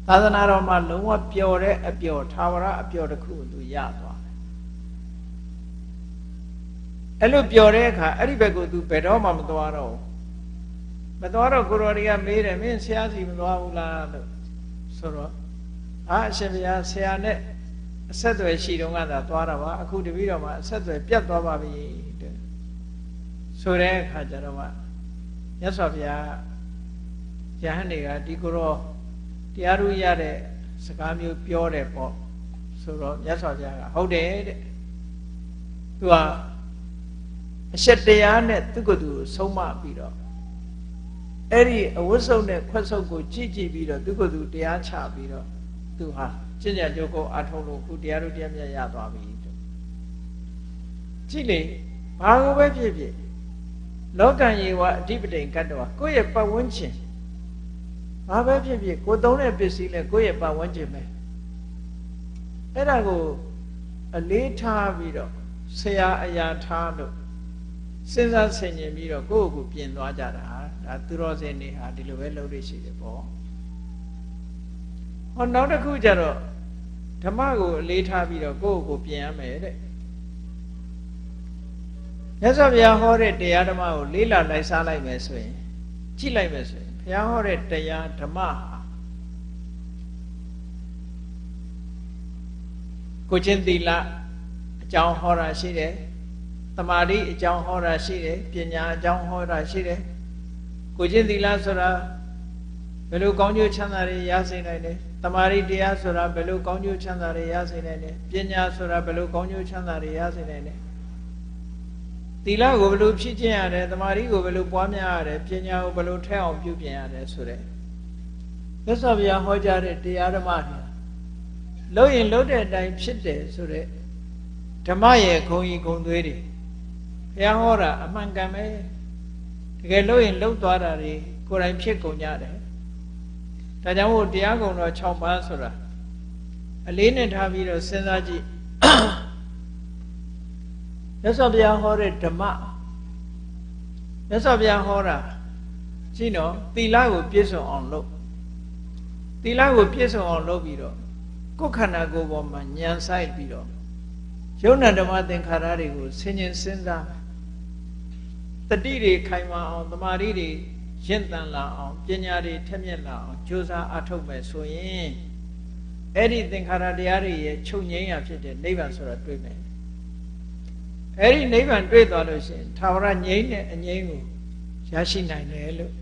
သာသနာတော်မှာလုံးဝပျော်တဲ့အပျော်ထာဝရအပျော်တစ်ခုကိုသူရသွားတယ်အဲ့လိုပျော်တဲ့အခါအဲ့ဒီဘက်ကိုသူဘယ်တော့မှမသွားတော့ဘူးမသွားတော့ကိုတော်တွေကမေးတယ်မင်းဆရာစီမသွားဘူးလားလို့ဆိုတော့အရှင်ဘုရားဆရာနဲ့အဆက်အသွယ်ရှိတော့ကသာသွားတာပါအခုတပည့်တော်မှာအဆက်အသွယ်ပြတ်သွားပါပြီတဲ့ဆိုတဲ့အခါကျတော့မှမြတ်စွာဘုရားယဟန်တွေကဒီကိုတော့တရားဥရတဲ့စကားမျိုးပြောတယ်ပေါ့ဆိုတော့မြတ်စွာဘုရားကဟုတ်တယ်တဲ့သူကအရှက်တရားနဲ့သူကသူဆုံးမပြီးတော့အဲ့ဒီအဝတ်စုံနဲ့ခွက်စုံကိုကြည့်ပြီးတော့သူကသူတရားချပြီးတော့သူဟာကျင့်ကြံကြိုးကိုအထုံးလို့ခုတရားတို့တရားမြတ်ရသွားပြီကြည့်လေဘာကိုပဲဖြစ်ဖြစ်လောကံယေဝအဓိပတိကတ္တဝကိုယ့်ရဲ့ပတ်ဝန်းကျင်ဘာပဲဖြစ်ဖြစ်ကိုသုံးတဲ့ပစ္စည်းနဲ့ကိုယ့်ရဲ့ပတ်ဝန်းကျင်ပဲအဲ့ဒါကိုအလေးထားပြီးတော့ဆရာအရာထားလို့စဉ်းစားဆင်ခြင်ပြီးတော့ကိုယ့်ကိုပြင်သွားကြတာဒါသူတော်စင်တွေဟာဒီလိုပဲလုပ်လို့ရှိတယ်ပေါ့ဟောနောက်တစ်ခုကျတော့ဓမ္မကိုအလေးထားပြီးတော့ကိုယ့်ကိုပြင်ရမယ်တဲ့မြတ်စွာဘုရားဟောတဲ့တရားဓမ္မကိုလေးလာလိုက်စားလိုက်မယ်ဆိုရင်ကြည့်လိုက်မယ်ဆိုရင်ဘုရားဟောတဲ့တရားဓမ္မဟာကိုချင်းသီလအကြောင်းဟောတာရှိတယ်သမာဓိအကြောင်းဟောတာရှိတယ်ပညာအကြောင်းဟောတာရှိတယ်ကိုချင်းသီလဆိုတာဘယ်လိုကောင်းကျိုးချမ်းသာတွေရစေနိုင်လဲသမာဓိတရားဆိုတာဘယ်လိုကောင်းကျိုးချမ်းသာတွေရစေနိုင်လဲပညာဆိုတာဘယ်လိုကောင်းကျိုးချမ်းသာတွေရစေနိုင်လဲသီလကိုဘယ်လိုဖြည့်ကျင့်ရတယ်သမာဓိကိုဘယ်လိုပွားများရတယ်ပညာကိုဘယ်လိုထက်အောင်ပြုပြင်ရတယ်ဆိုတဲ့မြတ်စွာဘုရားဟောကြားတဲ့တရားဓမ္မတွေလို့ရင်လို့တဲ့အတိုင်းဖြစ်တယ်ဆိုတဲ့ဓမ္မရဲ့ဂုဏ်ကြီးဂုဏ်သွေးတွေဘုရားဟောတာအမှန်ကန်ပဲတကယ်လို့ရင်လှုပ်သွားတာတွေကိုယ်တိုင်ဖြစ်ကုန်ကြတယ်ဒါကြောင့်မို့တရားကုံတော်6ပါးဆိုတာအလေးနဲ့ထားပြီးတော့စဉ်းစားကြည့်မြတ်စွာဘုရားဟောတဲ့ဓမ္မမြတ်စွာဘုရားဟောတာကြည့်နော်သီလကိုပြည့်စုံအောင်လုပ်သီလကိုပြည့်စုံအောင်လုပ်ပြီးတော့ကိုယ်ခန္ဓာကိုယ်ပေါ်မှာဉာဏ်ဆိုင်ပြီးတော့ယုံနာဓမ္မသင်္ခါရတွေကိုဆင်ញင်စဉ်းစားတတိတွေခိုင်မာအောင်သမာဓိတွေရင့်တန်လာအောင်ပညာတွေထက်မြက်လာအောင်ကြိုးစားအားထုတ်မယ်ဆိုရင်အဲ့ဒီသင်္ခါရတရားတွေရဲ့ချုပ်ငြိမ်းရာဖြစ်တဲ့နိဗ္ဗာန်ဆိုတာတွေ့မယ်အဲ့ဒီနိဗ္ဗာန်တွေ့သွားလို့ရှိရင်ထာဝရငြိမ်းတဲ့အငြိမ်းကိုရရှိနိုင်တယ်လို့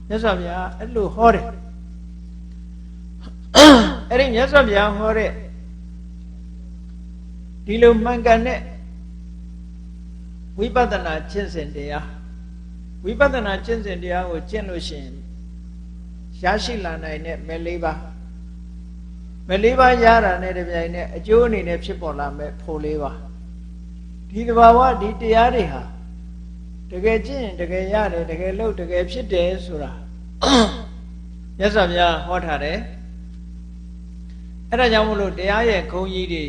မြတ်စွာဘုရားအဲ့လိုဟောတယ်အဲ့ဒီမြတ်စွာဘုရားဟောတဲ့ဒီလိုမှန်ကန်တဲ့ဝိပဿနာကျင့်စဉ်တရားဝိပဿနာကျင့်စဉ်တရားကိုကျင့်လို့ရှိရင်ရရှိလာနိုင်တဲ့မဲ့လေးပါမဲ့လေးပါရတာနဲ့တပြိုင်နက်အကျိုးအနေနဲ့ဖြစ်ပေါ်လာမဲ့ဖို့လေးပါဒီ ဒီသဘာဝဒီတရားတွေဟာတကယ်ကျင့်တကယ်ရတယ်တကယ်လုပ်တကယ်ဖြစ်တယ်ဆိုတာမြတ်စွာဘုရားဟောထားတယ်အဲ့ဒါကြောင့်မို့လို့တရားရဲ့ဂုဏ်ကြီးတွေ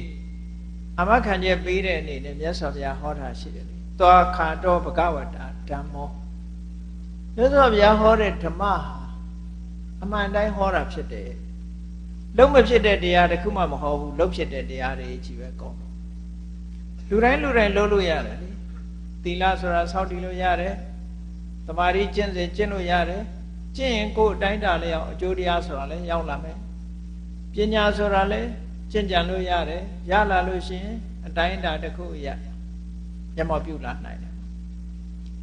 အမခံချက်ပေးတဲ့အနေနဲ့မြတ်စွာဘုရားဟောထားရှိတယ်လေသောခါတော်ဘဂဝတာဓမ္မောမြတ်စွာဘုရားဟောတဲ့ဓမ္မဟာအမှန်တိုင်းဟောတာဖြစ်တယ်လုံးမဖြစ်တဲ့တရားတစ်ခုမှမဟောဘူးလုံးဖြစ်တဲ့တရားတွေကြီးပဲကောင်းလူတိုင်းလုပ်လို့ရတယ်လေသီလဆိုတာစောင့်တည်လို့ရတယ်သမာဓိကျင့်စဉ်ကျင့်လို့ရတယ်ကျင့်ရင်ကိုယ်အတိုင်းတာလေးအောင်အကျိုးတရားဆိုတာလည်းရောက်လာမယ်ပညာဆိုတာလည်းကျင့်ကြံလို့ရတယ်ရလာလို့ရှိရင်အတိုင်းတာတစ်ခုရမျက်မှောက်ပြုလာနိုင်တယ်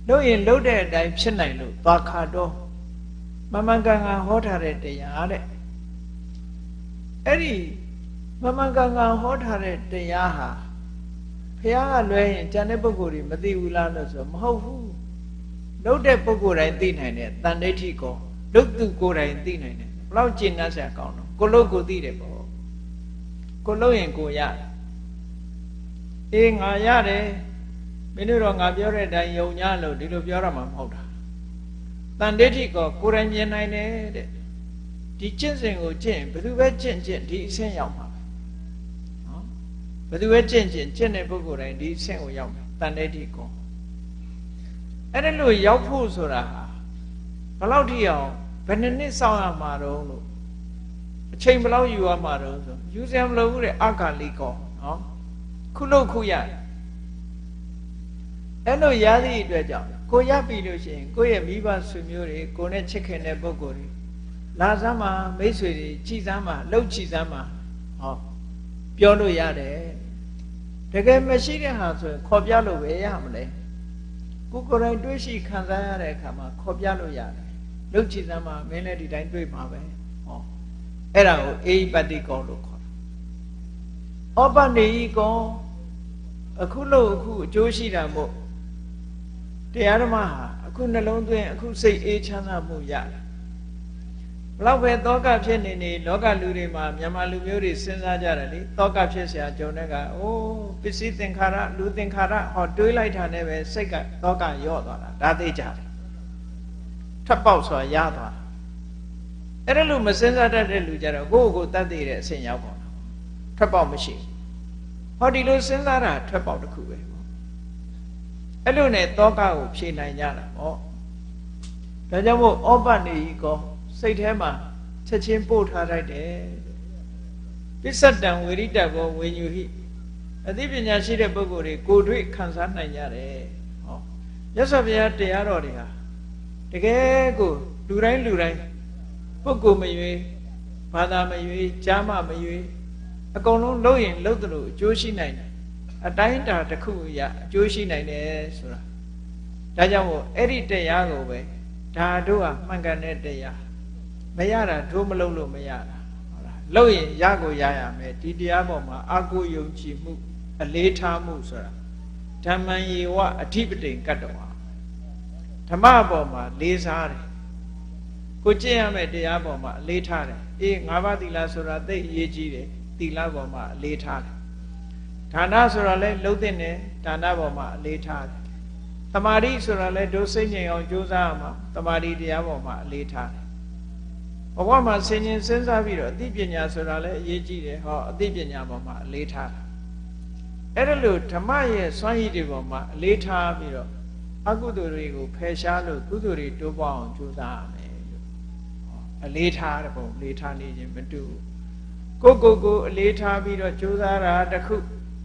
လို့ရင်လုပ်တဲ့အတိုင်းဖြစ်နိုင်လို့သွားခါတော့မမှန်ကန်ကန်ဟောထားတဲ့တရားတဲ့အဲ့ဒီမမှန်ကန်ကန်ဟောထားတဲ့တရားဟာဘုရားကလွဲရင်ကျန်တဲ့ပုဂ္ဂိုလ်တွေမသိဘူးလားလို့ဆိုမဟုတ်ဘူးလုပ်တဲ့ပုဂ္ဂိုလ်တိုင်းသိနိုင်တယ်တန်ဋိဋ္ဌိကောလုပ်သူကိုယ်တိုင်သိနိုင်တယ်ဘယ်လောက်ကျင့်တတ်စရာကောင်းတော့ကိုလုပ်ကိုသိတယ်ပေါ့ကိုလုပ်ရင်ကိုရတယ်အေးငါရတယ်မင်းတို့တော့ငါပြောတဲ့အတိုင်းယုံကြလို့ဒီလိုပြောရမှာမဟုတ်တာတန်ဋိဋ္ဌိကောကိုယ်တိုင်မြင်နိုင်တယ်တဲ့ဒီကျင့်စဉ်ကိုကျင့်ဘယ်သူပဲကျင့်ဒီအဆင့်ရောက်မှာနော်ဘယ်သူပဲကျင့်တဲ့ပုဂ္ဂိုလ်တိုင်းဒီအဆင့်ကိုရောက်မှာတန်ဋိဋ္ဌိကောအဲ့ဒါလို့ရောက်ဖို့ဆိုတာဟာဘယ်လောက်ထိအောင်ဘယ်နှစ်စောင့်ရမှာတော့လို့အချိန်ဘယ်လောက်ယူရမှာတော့ဆိုယူစရာမလိုဘူးတဲ့အက္ခလိကောနော်ခုလို့ခုရအဲ့လိုရသည့်အတွက်ကြောင့်ကိုရပြီလို့ရှိရင်ကိုယ့်ရဲ့မိဘဆွေမျိုးတွေကိုနဲ့ချစ်ခင်တဲ့ပုဂ္ဂိုလ်တွေလာစမ်းမှာမိတ်ဆွေတွေကြည်စမ်းမှာလှုပ်ကြည်စမ်းမှာဟောပြောလို့ရတယ်တကယ်မရှိတဲ့ဟာဆိုရင်ခေါ်ပြလို့ပဲရမလဲကိုယ်တိုင်တွေးရှိခံစားရတဲ့အခါမှာခေါ်ပြလို့ရတယ်လှုပ်ကြည်စမ်းမှာမင်းလည်းဒီတိုင်းတွေးမှာပဲဟောအဲ့ဒါကိုအေဟိပတိကောလို့ခေါ်တာဩပနေဟိကောအခုလို့အခုအကျိုးရှိတာမို့တရားဓမ္မဟာအခုနှလုံးသွင်းအခုစိတ်အေးချမ်းသာမှုရတယ်ဘလောက်ပဲတောကဖြစ်နေလောကလူတွေမှာမြန်မာလူမျိုးတွေစဉ်းစားကြတယ်လေတောကဖြစ်เสียကြုံတဲ့ကအိုးပစ္စည်းသင်္ခါရလူသင်္ခါရဟောတွေးလိုက်တာနဲ့ပဲစိတ်ကတောကရော့သွားတာဒါသိကြတယ်ထပ်ပေါက်ဆိုတာရသွားတာအဲ့ဒါလို့မစဉ်းစားတတ်တဲ့လူကြတော့ကိုယ့်ကိုယ်တတ်သိတဲ့အဆင့်ရောက်ပေါ်တာထပ်ပေါက်မရှိဟောဒီလိုစဉ်းစားတာထပ်ပေါက်တစ်ခုပဲအဲ့လိုနဲ့တောကကိုဖြေနိုင်ကြတာပေါ့ဒါကြောင့်မို့ဩပနေဟိကောစိတ်ထဲမှာချက်ချင်းပို့ထားလိုက်တယ်ပစ္စတံဝေရိတဘောဝေညူဟိအသိပညာရှိတဲ့ပုဂ္ဂိုလ်တွေကိုယ်တွေ့ခံစားနိုင်ကြတယ်ဟောမြတ်စွာဘုရားတရားတော်တွေဟာတကယ်ကိုလူတိုင်းပုဂ္ဂိုလ်မရွေးဘာသာမရွေးကြားမမရွေးအကုန်လုံးလုပ်ရင်လုပ်သလိုအကျိုးရှိနိုင်တယ်အတိုင်းတာတစ်ခုရအကျိုးရှိနိုင်တယ်ဆိုတာဒါကြောင့်မို့အဲ့ဒီတရားကိုပဲဒါတို့ကမှန်ကန်တဲ့တရားမရတာတို့မလုပ်လို့မရတာဟုတ်လားလုပ်ရင်ရကိုရရမယ်ဒီတရားပေါ်မှာအာကိုယုံကြည်မှုအလေးထားမှုဆိုတာဓမ္မံယေဝအဓိပတိကတ္တဝါဓမ္မပေါ်မှာလေးစားတယ်ကိုကျင့်ရမယ်တရားပေါ်မှာအလေးထားတယ်အေး၅ပါးသီလဆိုတာသိအရေးကြီးတယ်သီလပေါ်မှာအလေးထားတယ်ဒါနဆိုတာလည်းလှုပ်တဲ့နဲ့ဒါနပေါ်မှာအလေးထားတယ်သမာဓိဆိုတာလည်းဒုစိတ်ငြိမ်အောင်ကြိုးစားရမှာသမာဓိတရားပေါ်မှာအလေးထားတယ်ဘဝမှာဆင်ញင်စဉ်းစားပြီးတော့အသိပညာဆိုတာလည်းအရေးကြီးတယ်ဟောအသိပညာပေါ်မှာအလေးထားတာအဲ့ဒါလို့ဓမ္မရဲ့စွမ်းရည်တွေပေါ်မှာအလေးထားပြီးတော့အကုသိုလ်တွေကိုဖယ်ရှားလို့ကုသိုလ်တွေတိုးပွားအောင်ကြိုးစားရမယ်လို့အလေးထားတဲ့ပုံအလေးထားနေခြင်းမတူကိုအလေးထားပြီးတော့ကြိုးစားတာတစ်ခု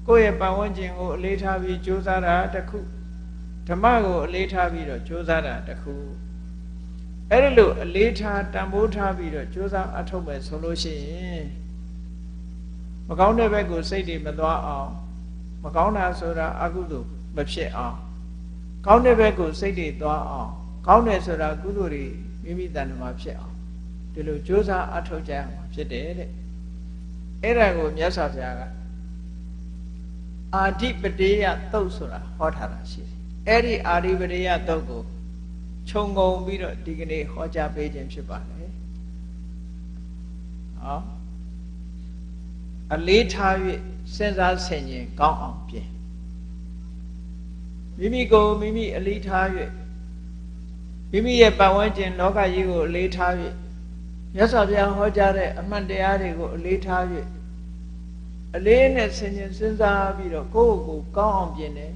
ကိုယ့်ရဲ့ပတ်ဝန်းကျင်ကိုအလေးထားပြီးကြိုးစားတာတစ်ခုဓမ္မကိုအလေးထားပြီးတော့ကြိုးစားတာတစ်ခုအဲ့ဒါလို့အလေးထားတန်ဖိုးထားပြီးတော့ကြိုးစားအထောက်မဲ့ဆိုလို့ရှိရင်မကောင်းတဲ့ဘက်ကိုစိတ်တွေမသွားအောင်မကောင်းတာဆိုတာအကုသိုလ်မဖြစ်အောင်ကောင်းတဲ့ဘက်ကိုစိတ်တွေသွားအောင်ကောင်းတယ်ဆိုတာကုသိုလ်တွေမိမိတဏ္ဍမှာဖြစ်အောင်ဒီလိုကြိုးစားအထောက်ကြရမှာဖြစ်တယ်တဲ့အဲ့ဒါကိုမြတ်စွာဘုရားကအာဓိပတေယသုတ်ဆိုတာဟောထားတာရှိတယ်အဲ့ဒီအာဓိပတေယသုတ်ကိုခြုံငုံပြီးတော့ဒီကနေ့ဟောကြားပေးခြင်းဖြစ်ပါတယ်ဟောအလေးထား၍စဉ်းစားဆင်ခြင်ကောင်းအောင်ပြင် မိမိကိုမိမိအလေးထား၍မိမိရဲ့ပတ်ဝန်းကျင်လောကကြီးကိုအလေးထား၍မြတ်စွာဘုရားဟောကြားတဲ့အမှန်တရားတွေကိုအလေးထား၍အလေးနဲ့ဆင်ခြင်စဉ်းစားပြီးတော့ကိုယ့်ကိုယ်ကောင်းအောင်ပြင်တယ်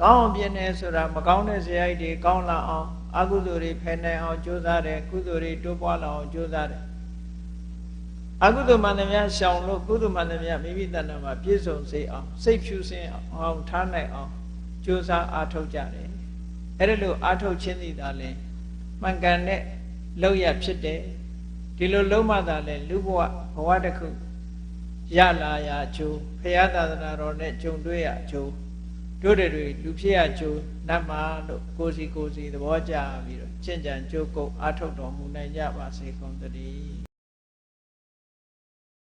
ကောင်းအောင်ပြင်တယ်ဆိုတာမကောင်းတဲ့ဇာတ်တွေကောင်းလာအောင်အကုသိုလ်တွေဖယ်နိုင်အောင်ကြိုးစားတယ်ကုသိုလ်တွေတိုးပွားလာအောင်ကြိုးစားတယ်အကုသိုလ်မှန်သမျှရှောင်လို့ကုသိုလ်မှန်သမျှမိမိတဏ္ဍာမှာပြည့်စုံစေအောင်စိတ်ဖြူစင်အောင်ထားနိုင်အောင်ကြိုးစားအားထုတ်ကြတယ်အဲ့ဒါလို့အားထုတ်ခြင်းသည်သာလဲမှန်ကန်တဲ့လောက်ရဖြစ်တယ်ဒီလိုလုံးမှသာလဲလူဘဝတစ်ခုရလာရအကျိုးဖရာသာသနာတော်နဲ့ကြုံတွေ့ရအကျိုးတို့တွေလူဖြစ်ရအကျိုးနတ်မှာလို့ကိုယ်စီသဘောကျပြီးတော့ကျင့်ကြံကြိုးကုပ်အားထုတ်တော်မူနိုင်ကြပါစေကုန်သတည်း